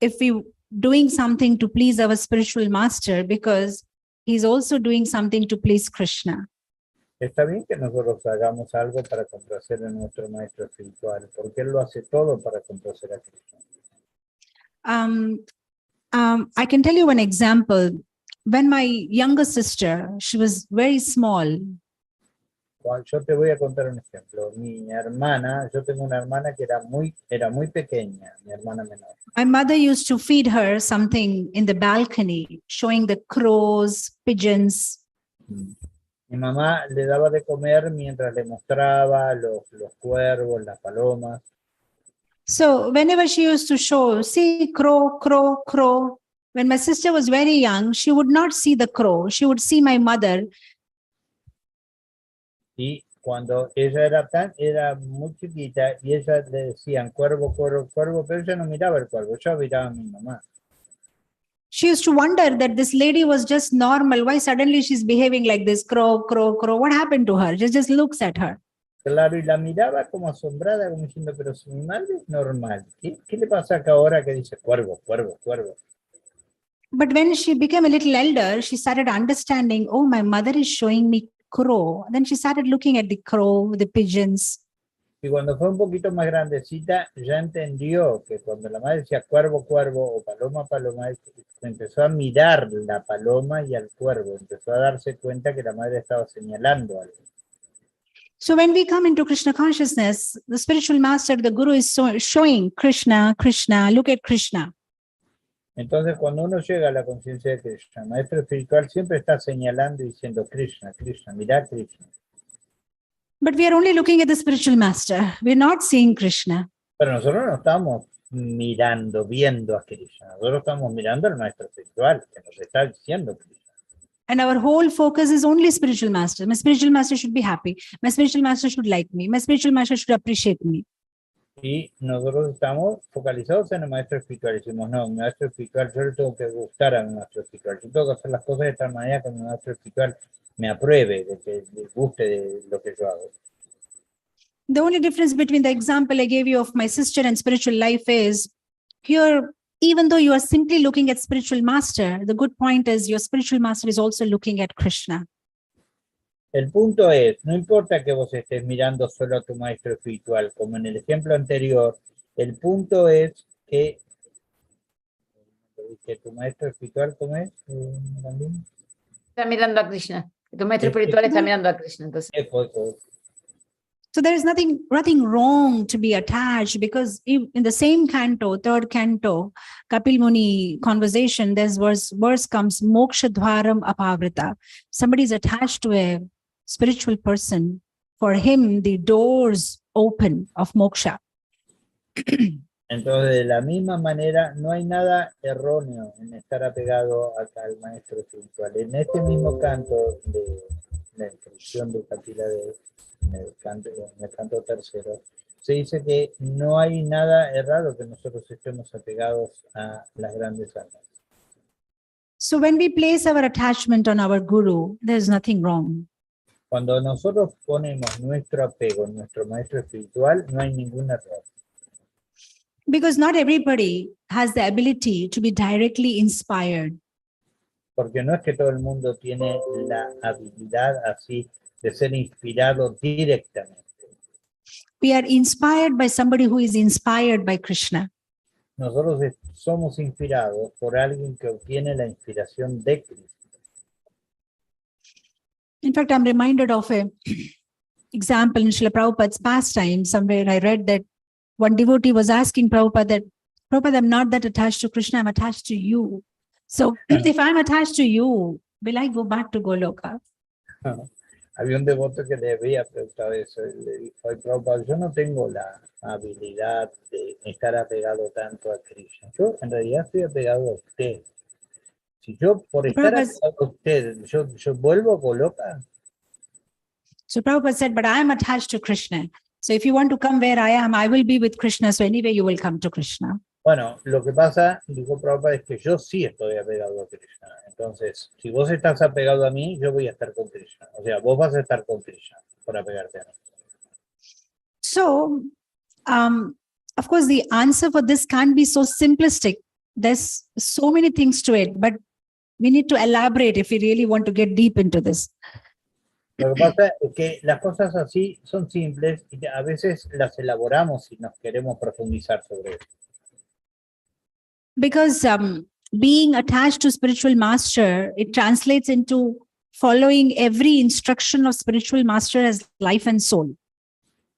if we doing something to please our spiritual master, because he's also doing something to please Krishna. Está bien que nosotros hagamos algo para complacer a nuestro maestro espiritual, porque él lo hace todo para complacer a Krishna. I can tell you one example. When my younger sister, she was very small. Yo te voy a contar un ejemplo. Mi hermana, yo tengo una hermana que era muy pequeña, mi hermana menor. My mother used to feed her something in the balcony, showing the crows, pigeons. Mi mamá le daba de comer mientras le mostraba los cuervos, las palomas. So whenever she used to show, see, crow, crow, crow. When my sister was very young, she would not see the crow. She would see my mother. Y cuando ella era muy chiquita y ella le decían cuervo, cuervo, cuervo, pero ella no miraba el cuervo, ella miraba a mi mamá. She used to wonder that this lady was just normal. Why suddenly she's behaving like this? Crow, crow, crow. What happened to her? Just looks at her. Claro, y la miraba como asombrada, como diciendo, pero si mi madre es normal, ¿qué le pasa acá ahora que dice cuervo, cuervo, cuervo? But when she became a little elder, she started understanding, oh, my mother is showing me crow. Then she started looking at the crow, the pigeons. Y cuando fue un poquito más grandecita, ya entendió que cuando la madre decía cuervo, cuervo o paloma, paloma, empezó a mirar la paloma y al cuervo, empezó a darse cuenta que la madre estaba señalando algo. So when we come into Krishna consciousness, the spiritual master, the guru is showing Krishna, Krishna, look at Krishna. Entonces, cuando uno llega a la conciencia de Krishna, el maestro espiritual siempre está señalando y diciendo Krishna, Krishna, mirá Krishna. But we are only looking at the spiritual master. We're not seeing Krishna. Pero nosotros no estamos mirando, viendo a Krishna. Nosotros estamos mirando al maestro espiritual que nos está diciendo Krishna. And our whole focus is only spiritual master. My spiritual master should be happy. My spiritual master should like me. My spiritual master should appreciate me. Y nosotros estamos focalizados en el maestro espiritual. Decimos, no, mi maestro espiritual, yo le tengo que gustar a mi maestro espiritual. Yo tengo que hacer las cosas de tal manera que mi maestro espiritual me apruebe, de que le guste de lo que yo hago. The only difference between the example I gave you of my sister and spiritual life is here, even though you are simply looking at spiritual master, the good point is your spiritual master is also looking at Krishna. El punto es, no importa que vos estés mirando solo a tu maestro espiritual, como en el ejemplo anterior, el punto es que tu maestro espiritual, ¿cómo es? Está mirando a Krishna. Tu maestro espiritual está mirando a Krishna. Entonces. So there is nothing wrong to be attached, because in the same canto, third canto, Kapil Muni conversation, there's verse comes, Moksha Dwaram Apavrita. Somebody is attached to a spiritual person. For him, the doors open of moksha. Entonces, de la misma manera, no hay nada erróneo en estar apegado al maestro espiritual. En este mismo canto de la introducción de Kapila en el canto tercero, se dice que no hay nada errado que nosotros estemos apegados a las grandes almas. So when we place our attachment on our guru, there's nothing wrong. Cuando nosotros ponemos nuestro apego en nuestro maestro espiritual, no hay ningún error. Because not everybody has the ability to be directly inspired. Porque no es que todo el mundo tiene la habilidad así de ser inspirado directamente. We are inspired by somebody who is inspired by Krishna. Nosotros somos inspirados por alguien que obtiene la inspiración de Cristo. In fact, I'm reminded of an example in Srila Prabhupada's pastime. Somewhere I read that one devotee was asking Prabhupada that, Prabhupada, I'm not that attached to Krishna, I'm attached to you. So if I'm attached to you, will I go back to Goloka? Había un devoto que le había preguntado eso. Y le dijo, Prabhupada, yo no tengo la habilidad de estar apegado tanto a Krishna. Yo en realidad estoy apegado a usted. Si yo por estar apegado a usted, yo vuelvo a Goloka. So Prabhupada said, but I am attached to Krishna. So if you want to come where I am, I will be with Krishna. So anyway, you will come to Krishna. Bueno, lo que pasa, dijo Prabhupada, es que yo sí estoy apegado a Krishna. Entonces, si vos estás apegado a mí, yo voy a estar con Krishna. O sea, vos vas a estar con Krishna por apegarte a mí. So, of course, the answer for this can't be so simplistic. There's so many things to it, but we need to elaborate if we really want to get deep into this. Lo que pasa es que las cosas así son simples y a veces las elaboramos si nos queremos profundizar sobre eso. Because being attached to spiritual master, it translates into following every instruction of spiritual master as life and soul.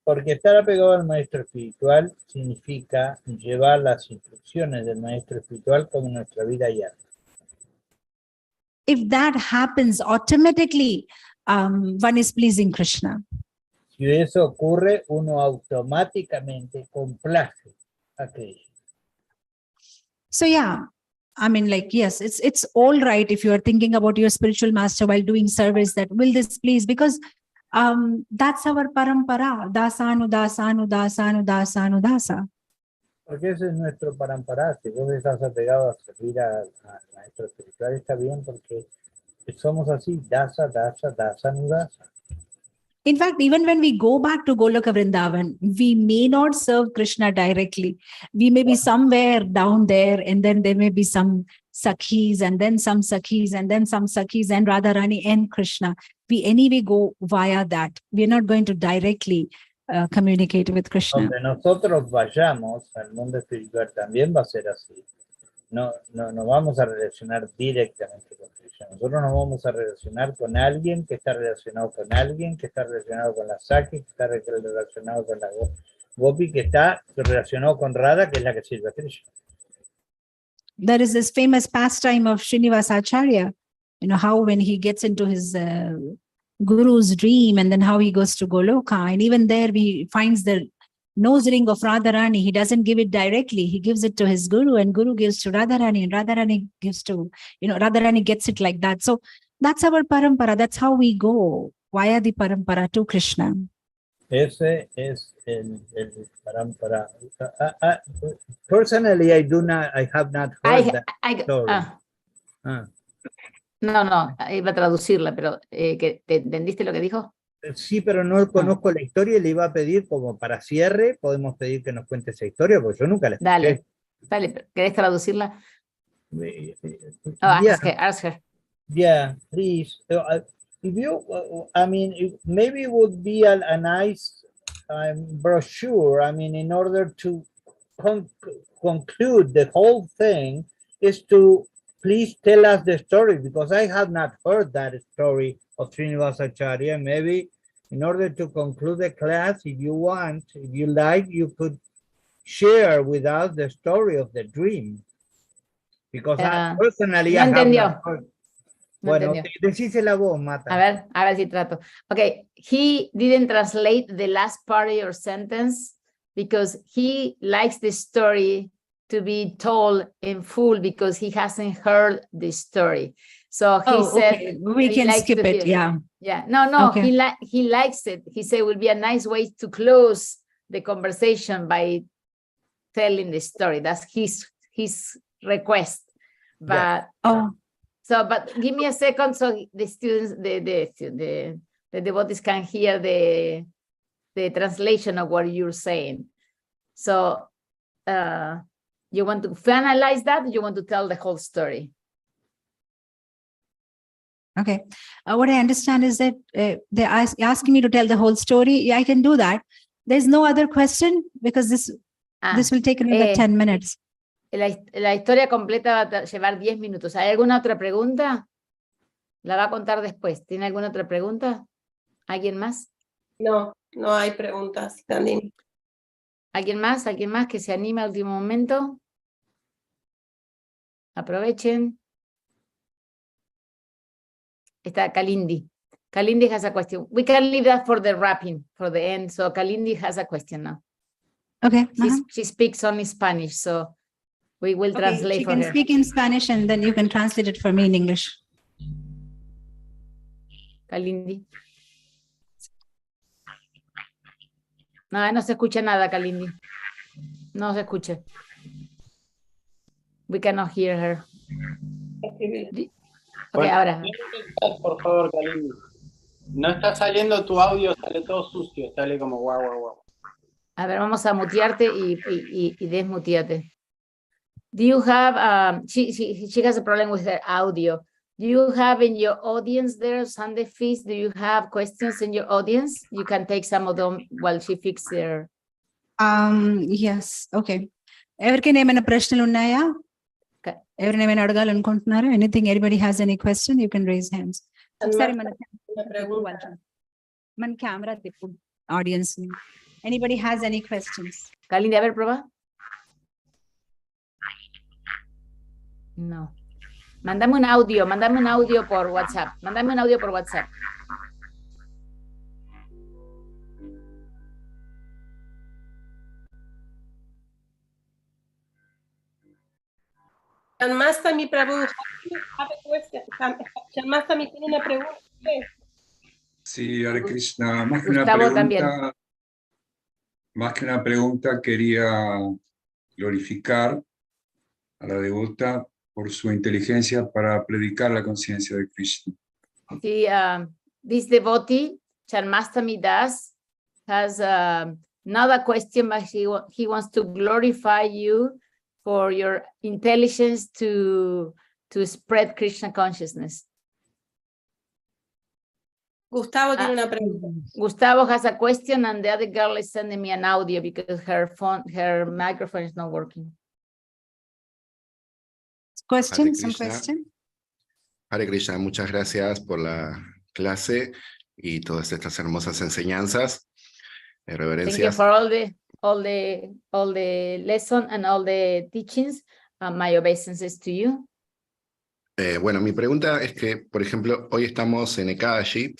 Porque estar apegado al maestro espiritual significa llevar las instrucciones del maestro espiritual como nuestra vida y alma. If that happens, automatically one is pleasing Krishna. Si eso ocurre, uno automáticamente complace Okay. So yeah, I mean, like, yes, it's all right if you are thinking about your spiritual master while doing service, that will this please, because that's our parampara, dasanu, dasanu, dasanu, dasanu, dasa. Porque ese es nuestro parampara. Si vos estás apegado a servir al maestro espiritual, está bien, porque somos así, dasa, dasa, dasa, nudasa. In fact, even when we go back to Goloka Vrindavan, we may not serve Krishna directly. We may be somewhere down there, and then there may be some Sakhis, and then some Sakhis, and then some Sakhis, and Radharani and Krishna. We anyway go via that. We're not going to directly communicate with Krishna. Donde nosotros vayamos al mundo espiritual también va a ser así. No vamos a relacionar directamente con Krishna. Nosotros nos vamos a relacionar con alguien que está relacionado con alguien, que está relacionado con la Saki, que está relacionado con la Gopi, que está relacionado con Radha, que es la que sirve a Krishna. There is this famous pastime of Srinivasa Acharya, you know, how when he gets into his guru's dream, and then how he goes to Goloka, and even there he finds the nose ring of Radharani. He doesn't give it directly. He gives it to his guru, and guru gives to Radharani, and Radharani gives to, Radharani gets it like that. So that's our parampara. That's how we go via the parampara to Krishna. Ese es el parampara. Personally, I have not heard that story. No, iba a traducirla, pero ¿te entendiste lo que dijo? Sí, pero no conozco la historia y le iba a pedir, como para cierre, podemos pedir que nos cuente esa historia, porque yo nunca la escuché. Dale, ¿querés traducirla? Yeah. Ask her. Yeah, please. If you, I mean, maybe it would be a nice brochure. I mean, in order to conclude the whole thing, is to please tell us the story, because I have not heard that story of Srinivasa Acharya. Maybe in order to conclude the class, if you want, if you like, you could share with us the story of the dream. Because I personally, I have not heard. Bueno, decísela vos, Mata. A ver si trato. Okay, he didn't translate the last part of your sentence because he likes the story to be told in full because he hasn't heard the story. So he said, okay. We can skip it. Yeah. Yeah. No. Okay. He likes it. He said it would be a nice way to close the conversation by telling the story. That's his request. But but give me a second so the students, the devotees can hear the translation of what you're saying. So you want to finalize that, or you want to tell the whole story? Okay. What I understand is that they're asking me to tell the whole story. Yeah, I can do that. There's no other question because this will take another 10 minutes. La historia completa va a llevar 10 minutos. ¿Hay alguna otra pregunta? La va a contar después. ¿Tiene alguna otra pregunta? ¿Alguien más? No hay preguntas, Gandini. ¿Alguien más? ¿Alguien más que se anime al último momento? Aprovechen. Está Kalindi. Kalindi has a question. We can leave that for the wrapping, for the end. So Kalindi has a question now. Okay. She speaks only Spanish, so we will translate for her. She can speak in Spanish and then you can translate it for me in English. Kalindi. No se escucha nada, Kalindi. No se escucha. We cannot hear her. Okay, bueno, ahora. Por favor, Kalindi. No está saliendo tu audio, sale todo sucio, sale como guau. A ver, vamos a mutearte y desmuteate. Do you have, she has a problem with her audio. Do you have in your audience there, Sunday Feast, do you have questions in your audience? You can take some of them while she fixes their... Yes, okay. Everything ఏమైనా ప్రశ్నలు ఉన్నాయా? ఎవరైనా ఏమైనా అడగాలనుకుంటున్నారా? Anything, anybody has any question, you can raise hands. ఒకసారి మన camera Tippu audience. Anybody has any questions? Kalindi, a ver, prueba. No. Mándame un audio por WhatsApp. Mándame un audio por WhatsApp. Janmastami Prabhu, have a question. Janmastami tiene una pregunta. Sí, Hare Krishna, más que una Gustavo también. pregunta, quería glorificar a la devota por su inteligencia para predicar la conciencia de Krishna. Sí, this devotee, Janmastami Das, has another question, but he wants to glorify you for your intelligence to spread Krishna consciousness. Gustavo tiene una pregunta. Gustavo has a question, and the other girl is sending me an audio because her microphone is not working. Question, some Krishna. question? Hare Krishna, muchas gracias por la clase y todas estas hermosas enseñanzas. Thank you Reverencias. for all the lesson and all the teachings. My obeisances to you. Bueno, mi pregunta es que, por ejemplo, hoy estamos en Ekadashi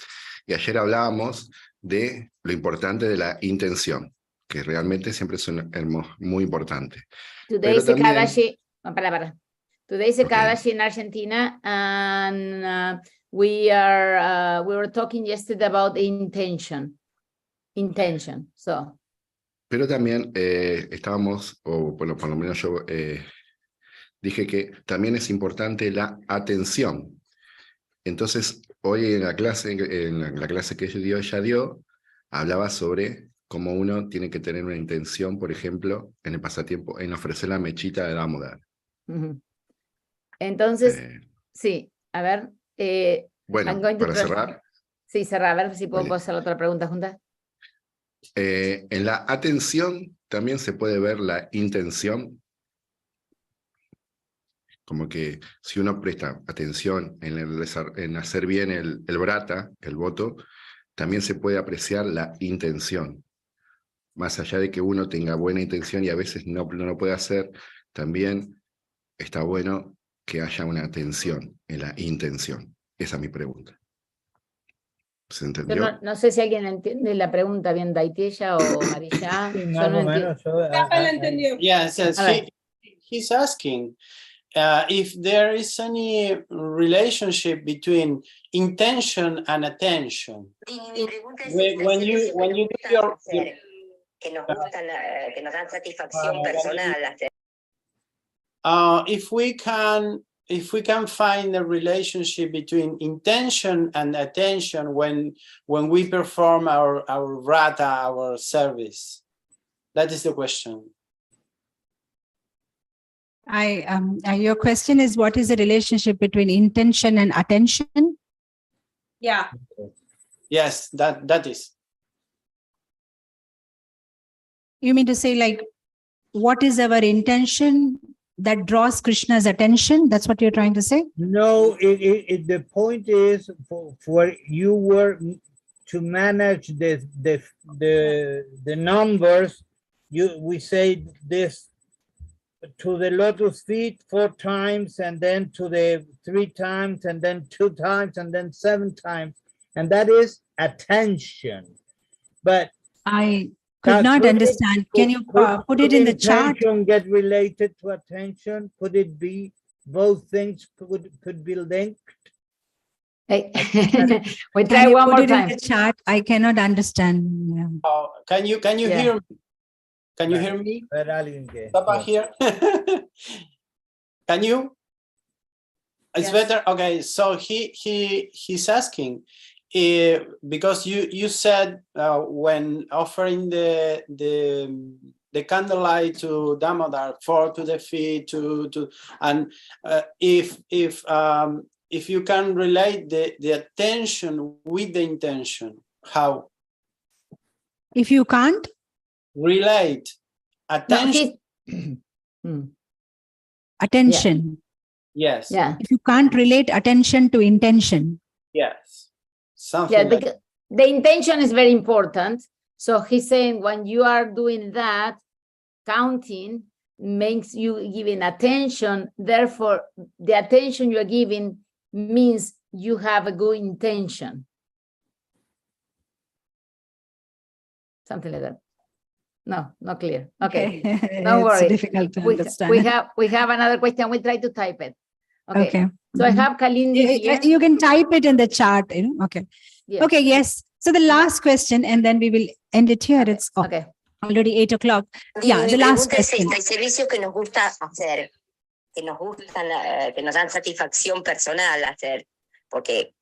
y ayer hablábamos de lo importante de la intención, que realmente siempre es muy importante. Today is Ekadashi. Today is Okay. Ekadashi in Argentina, and we were talking yesterday about intention. So. Pero también estábamos, o por lo menos yo dije que también es importante la atención. Entonces, hoy en la clase que ella dio, hablaba sobre cómo uno tiene que tener una intención, por ejemplo, en el pasatiempo, en ofrecer la mechita de Damodar. Entonces, sí, a ver. Bueno, para cerrar. Sí, cerrar, a ver si puedo hacer otra pregunta juntas. En la atención también se puede ver la intención. Como que si uno presta atención en hacer bien el brata, el voto, también se puede apreciar la intención. Más allá de que uno tenga buena intención y a veces no lo puede hacer, también está bueno que haya una atención en la intención. Esa es mi pregunta. ¿Se entendió? No sé si alguien entiende la pregunta bien, Daitella o Marilla. Sí, Yo más no o menos. entendió. Yes, he's asking if there is any relationship between intention and attention. When you do your que nos gustan, que nos dan satisfacción personal. If we can find a relationship between intention and attention when we perform our vrata, our service, that is the question. Your question is, what is the relationship between intention and attention? Yeah. Yes, that is. You mean to say, like, what is our intention that draws Krishna's attention? That's what you're trying to say? No, the point is for you were to manage the numbers. We say this to the lotus feet 4 times, and then to the 3 times, and then 2 times, and then 7 times, and that is attention. But I could not understand. Can you put it in the chart? Intention get related to attention? Could it be both things could be linked? Hey. We try one more time. In the chart? I cannot understand. Yeah. Can you hear me? Can you hear me? Papa here. Can you? It's better. Okay, so he's asking because you said when offering the candlelight to Damodar, 4 to the feet, and if you can relate the attention with the intention, how? If you can't relate attention. Attention. Yes. Yeah. If you can't relate attention to intention. Yes. Something because the intention is very important. So he's saying when you are doing that, counting makes you giving attention. Therefore, the attention you're giving means you have a good intention. Something like that. No, not clear. Okay, Okay. don't It's worry. difficult to We understand. have another question. We'll try to type it. Okay. Okay. So I Mhm. have Kalindi here. You can type it in the chat. Okay. Yes. Okay. Yes. So the last question, and then we will end it here. Okay, It's okay. already 8 o'clock. Yeah, Mi the last pregunta es question. esta: hay servicios que nos gusta hacer, que nos gustan, que nos dan satisfacción personal hacer, porque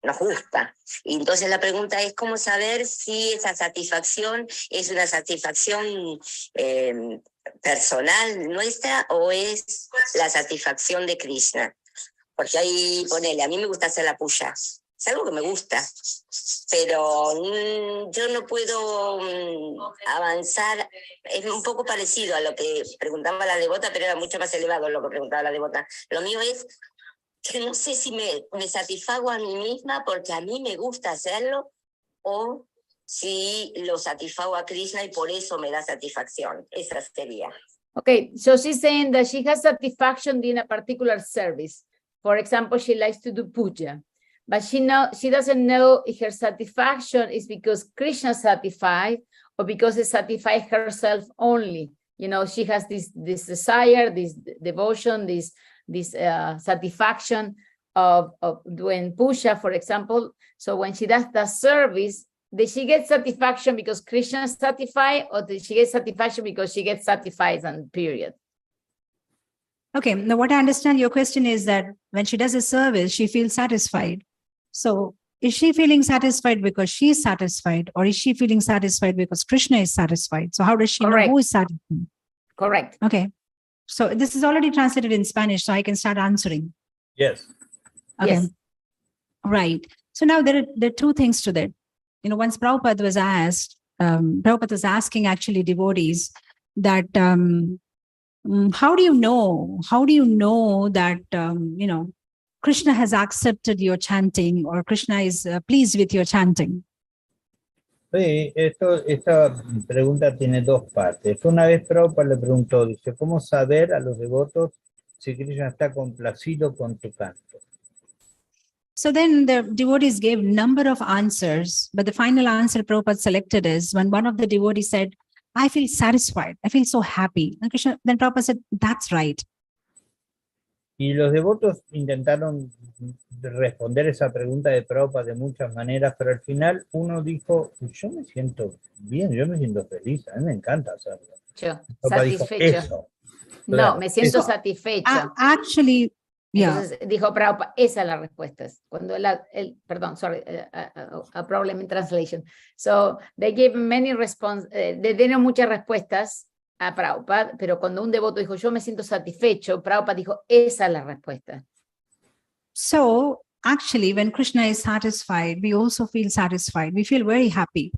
nos gusta. Y entonces la pregunta es cómo saber si esa satisfacción es una satisfacción personal nuestra o es la satisfacción de Krishna. Porque ahí, ponele, a mí me gusta hacer la puya. Es algo que me gusta, pero yo no puedo avanzar. Es un poco parecido a lo que preguntaba la devota, pero era mucho más elevado lo que preguntaba la devota. Lo mío es que no sé si me satisfago a mí misma porque a mí me gusta hacerlo o si lo satisfago a Krishna y por eso me da satisfacción. Esa sería. Okay, so she's saying that she has satisfaction in a particular service. For example, she likes to do puja, but she doesn't know if her satisfaction is because Krishna satisfied or because it satisfies herself only. You know, she has this desire, this devotion, this satisfaction of doing puja, for example. So when she does the service, does she get satisfaction because Krishna is satisfied, or does she get satisfaction because she gets satisfied, and period? Okay. Now, what I understand your question is that when she does a service, she feels satisfied. So is she feeling satisfied because she is satisfied, or is she feeling satisfied because Krishna is satisfied? So how does she Correct. know who is satisfied? Correct. Okay. So this is already translated in Spanish, so I can start answering. Yes. Okay. Yes. Right. So now there are two things to that. You know, once Prabhupada was asked, Prabhupada was asking actually devotees that how do you know that you know, Krishna has accepted your chanting, or Krishna is pleased with your chanting? Sí, esta pregunta tiene dos partes. Una vez Prabhupada le preguntó, dice, ¿cómo saber a los devotos si Krishna está complacido con tu canto? So then the devotees gave number of answers, but the final answer Prabhupada selected is when one of the devotees said, I feel satisfied, I feel so happy. And Krishna, then Prabhupada said, that's right. Y los devotos intentaron responder esa pregunta de Prabhupada de muchas maneras, pero al final uno dijo, yo me siento bien, yo me siento feliz, a mí me encanta hacerlo. Prabhupada dijo, Satisfecho. eso. No, Claro, me siento eso. satisfecho. Actually, yeah. Entonces dijo Prabhupada, esa es la respuesta. Cuando perdón, sorry, a problem in translation. So they gave many responses, le dieron muchas respuestas a Prabhupada, pero cuando un devoto dijo, yo me siento satisfecho, Prabhupada dijo, esa es la respuesta. So actually, when Krishna is satisfied, we also feel satisfied. We feel very happy.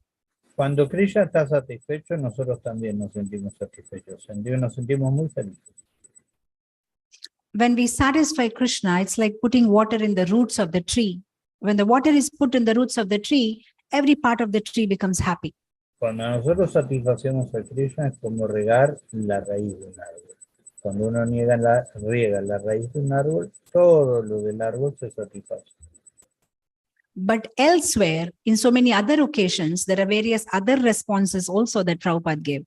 Cuando Krishna está satisfecho, nosotros también nos sentimos satisfechos, nos sentimos muy felices. When we satisfy Krishna, it's like putting water in the roots of the tree. When the water is put in the roots of the tree, every part of the tree becomes happy. Cuando nosotros satisfacemos a Krishna es como regar la raíz de un árbol. Cuando uno riega la raíz de un árbol, todo lo del árbol se satisface. But elsewhere, in so many other occasions, there are various other responses also that Prabhupada gave.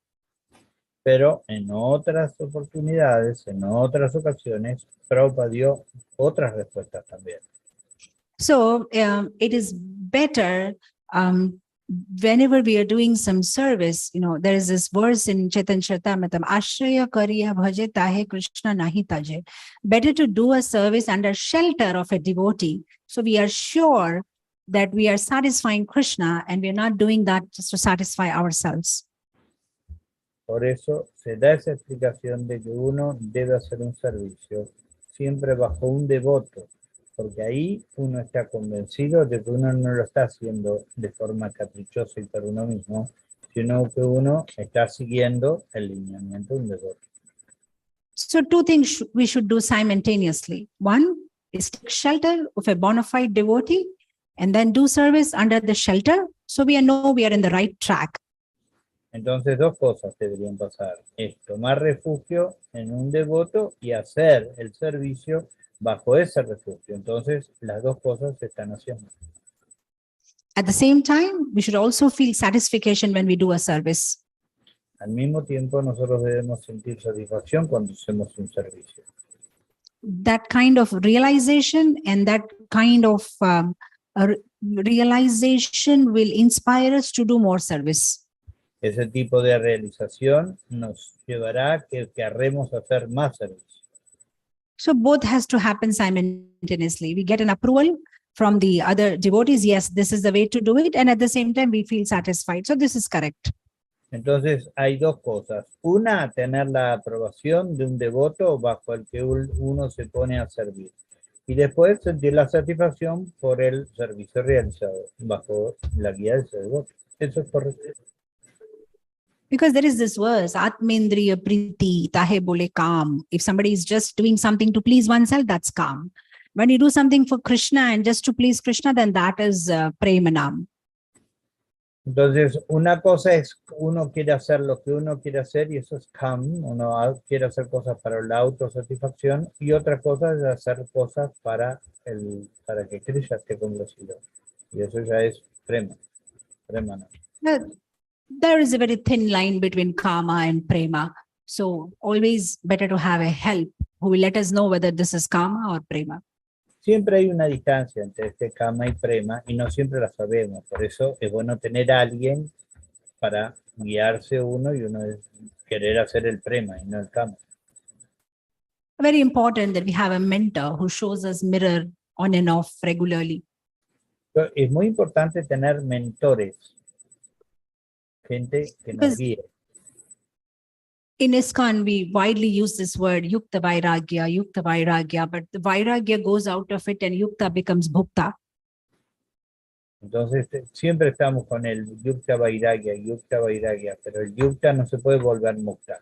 Pero en otras oportunidades, en otras ocasiones, Prabhupada dio otras respuestas también. So it is better whenever we are doing some service, you know, there is this verse in Chaitanya Charitamrita, Ashraya Kariya Bhaje Tahe Krishna Nahi Taje. Better to do a service under shelter of a devotee. So we are sure that we are satisfying Krishna and we are not doing that just to satisfy ourselves. Por eso se da esa explicación de que uno debe hacer un servicio siempre bajo un devoto, porque ahí uno está convencido de que uno no lo está haciendo de forma caprichosa y por uno mismo, sino que uno está siguiendo el lineamiento de un devoto. So two things we should do simultaneously. One is take shelter of a bona fide devotee and then do service under the shelter, so we know we are in the right track. Entonces dos cosas deberían pasar, es tomar refugio en un devoto y hacer el servicio bajo ese refugio. Entonces las dos cosas se están haciendo. At the same time, we should also feel satisfaction when we do a service. Al mismo tiempo, nosotros debemos sentir satisfacción cuando hacemos un servicio. That kind of realization and that kind of realization will inspire us to do more service. Ese tipo de realización nos llevará a que querremos hacer más servicio. So both has to happen simultaneously. We get an approval from the other devotees. Yes, this is the way to do it. And at the same time, we feel satisfied. So this is correct. Entonces, hay dos cosas. Una, tener la aprobación de un devoto bajo el que uno se pone a servir. Y después, sentir la satisfacción por el servicio realizado bajo la guía de ese devoto. Eso es correcto. Because there is this verse, Atmendriya Priti Tahe Bole Kam. If somebody is just doing something to please oneself, that's calm. When you do something for Krishna and just to please Krishna, then that is Premanam. Entonces, una cosa es uno quiere hacer lo que uno quiere hacer y eso es calm. Uno quiere hacer cosas para la autosatisfacción y otra cosa es hacer cosas para que Krishna esté complacido. Y eso ya es Premanam. There is a very thin line between karma and prema. So always better to have a help who will let us know whether this is karma or prema. Siempre hay una distancia entre este karma y prema y no siempre la sabemos. Por eso es bueno tener a alguien para guiarse uno y uno querer hacer el prema y no el karma. Very important that we have a mentor who shows us mirror on and off regularly. Es muy importante tener mentores, gente que nos guíe. In ISKCON, we widely use this word Yukta Vairagya, but the Vairagya goes out of it and Yukta becomes Bhukta. Entonces siempre estamos con el Yukta Vairagya, pero el Yukta no se puede volver Mukta.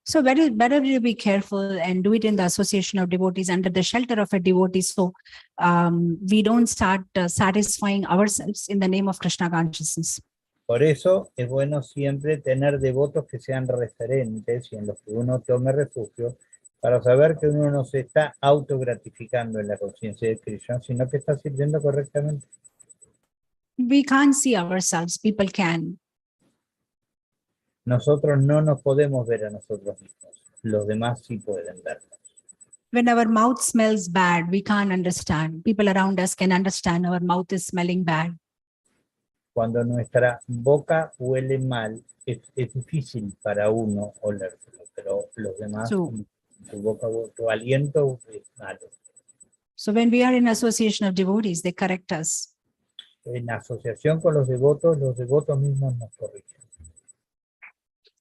So better to be careful and do it in the association of devotees under the shelter of a devotee. So we don't start satisfying ourselves in the name of Krishna consciousness. Por eso es bueno siempre tener devotos que sean referentes y en los que uno tome refugio para saber que uno no se está autogratificando en la conciencia de Krishna, sino que está sirviendo correctamente. We can't see ourselves, people can. Nosotros no nos podemos ver a nosotros mismos, los demás sí pueden vernos. When our mouth smells bad, we can't understand. People around us can understand our mouth is smelling bad. Cuando nuestra boca huele mal, es difícil para uno olérselo, pero los demás, tu aliento es malo. So when we are in association of devotees, they correct us. En asociación con los devotos mismos nos corrigen.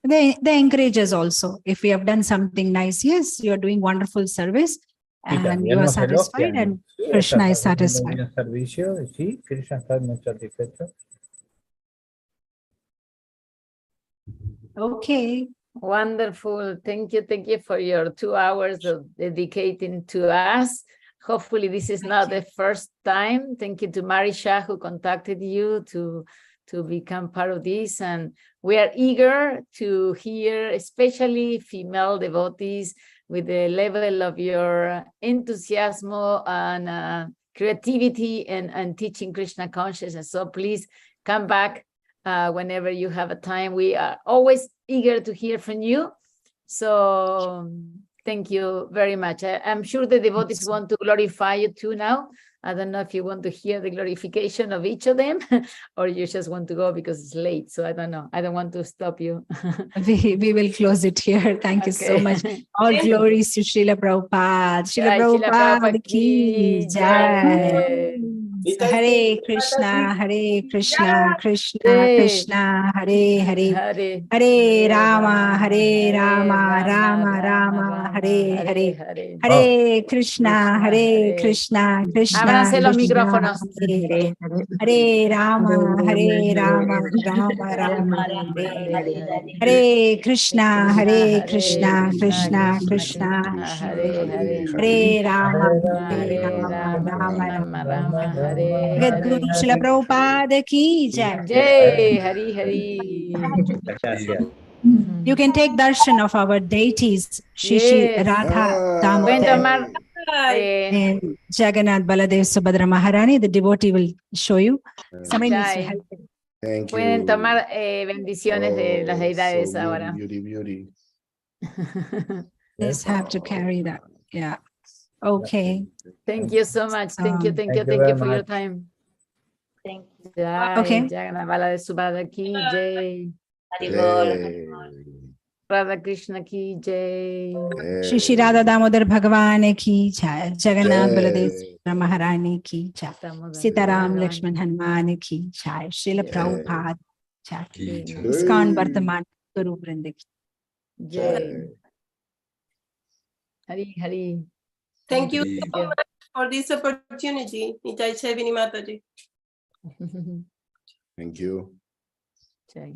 They encourage us also. If we have done something nice, yes, you are doing wonderful service and you are satisfied and Krishna is satisfied. Servicio, sí, Krishna está muy satisfecho. Okay, wonderful. Thank you for your 2 hours of dedicating to us. Hopefully this is not the first time. Thank you to Marisha who contacted you to become part of this. And we are eager to hear, especially female devotees, with the level of your enthusiasm and creativity and teaching Krishna consciousness. So please come back whenever you have a time. We are always eager to hear from you. So thank you very much. I'm sure the devotees want to glorify you too now. I don't know if you want to hear the glorification of each of them or you just want to go because it's late. So I don't know. I don't want to stop you. we will close it here. Thank you so much. All glories to Srila Prabhupada. Srila Prabhupada ki jai. Hare Krishna, Krishna Krishna, Hare Hare, Hare Rama, Rama Rama, Hare Hare, Hare Krishna, Krishna Krishna. Ábranse los micrófonos. Hare Rama, Rama Rama, Hare Krishna, Krishna Krishna, Hare Rama, Rama. Gadguru Srila Prabhupada ki jai. Jai, Hari Hari. You can take darshan of our deities, Shishi Radha Damodar and Jagannath Baladev Subhadra Maharani. The devotee will show you. Somebody needs to help him. Thank Pueden you. tomar bendiciones de las Oh, deidades so beauty, ahora. beauty, beauty. Just have to carry that. Yeah. Okay. Thank you so much. Thank you, thank you, Thank you thank you very for your much. time. Thank you. Jai, Okay. Jagannavala de Subhadra ki jai. Hey, Radha Krishna ki jai. Shri Shri Radha Damodar Bhagavan ki jai. Jagannath Baladev hey, Maharani ki jai. Damodar Sitaram Bhagavan Lakshman Hanuman ki jai. Srila Jai. Prabhupada jai. Ki jai. ISKCON hey. Vartaman Guru Vrinda ki. Jai. Hari Hari. Thank you Hari. so much for this opportunity. Nitai Sevini Mataji. Thank you. Jai.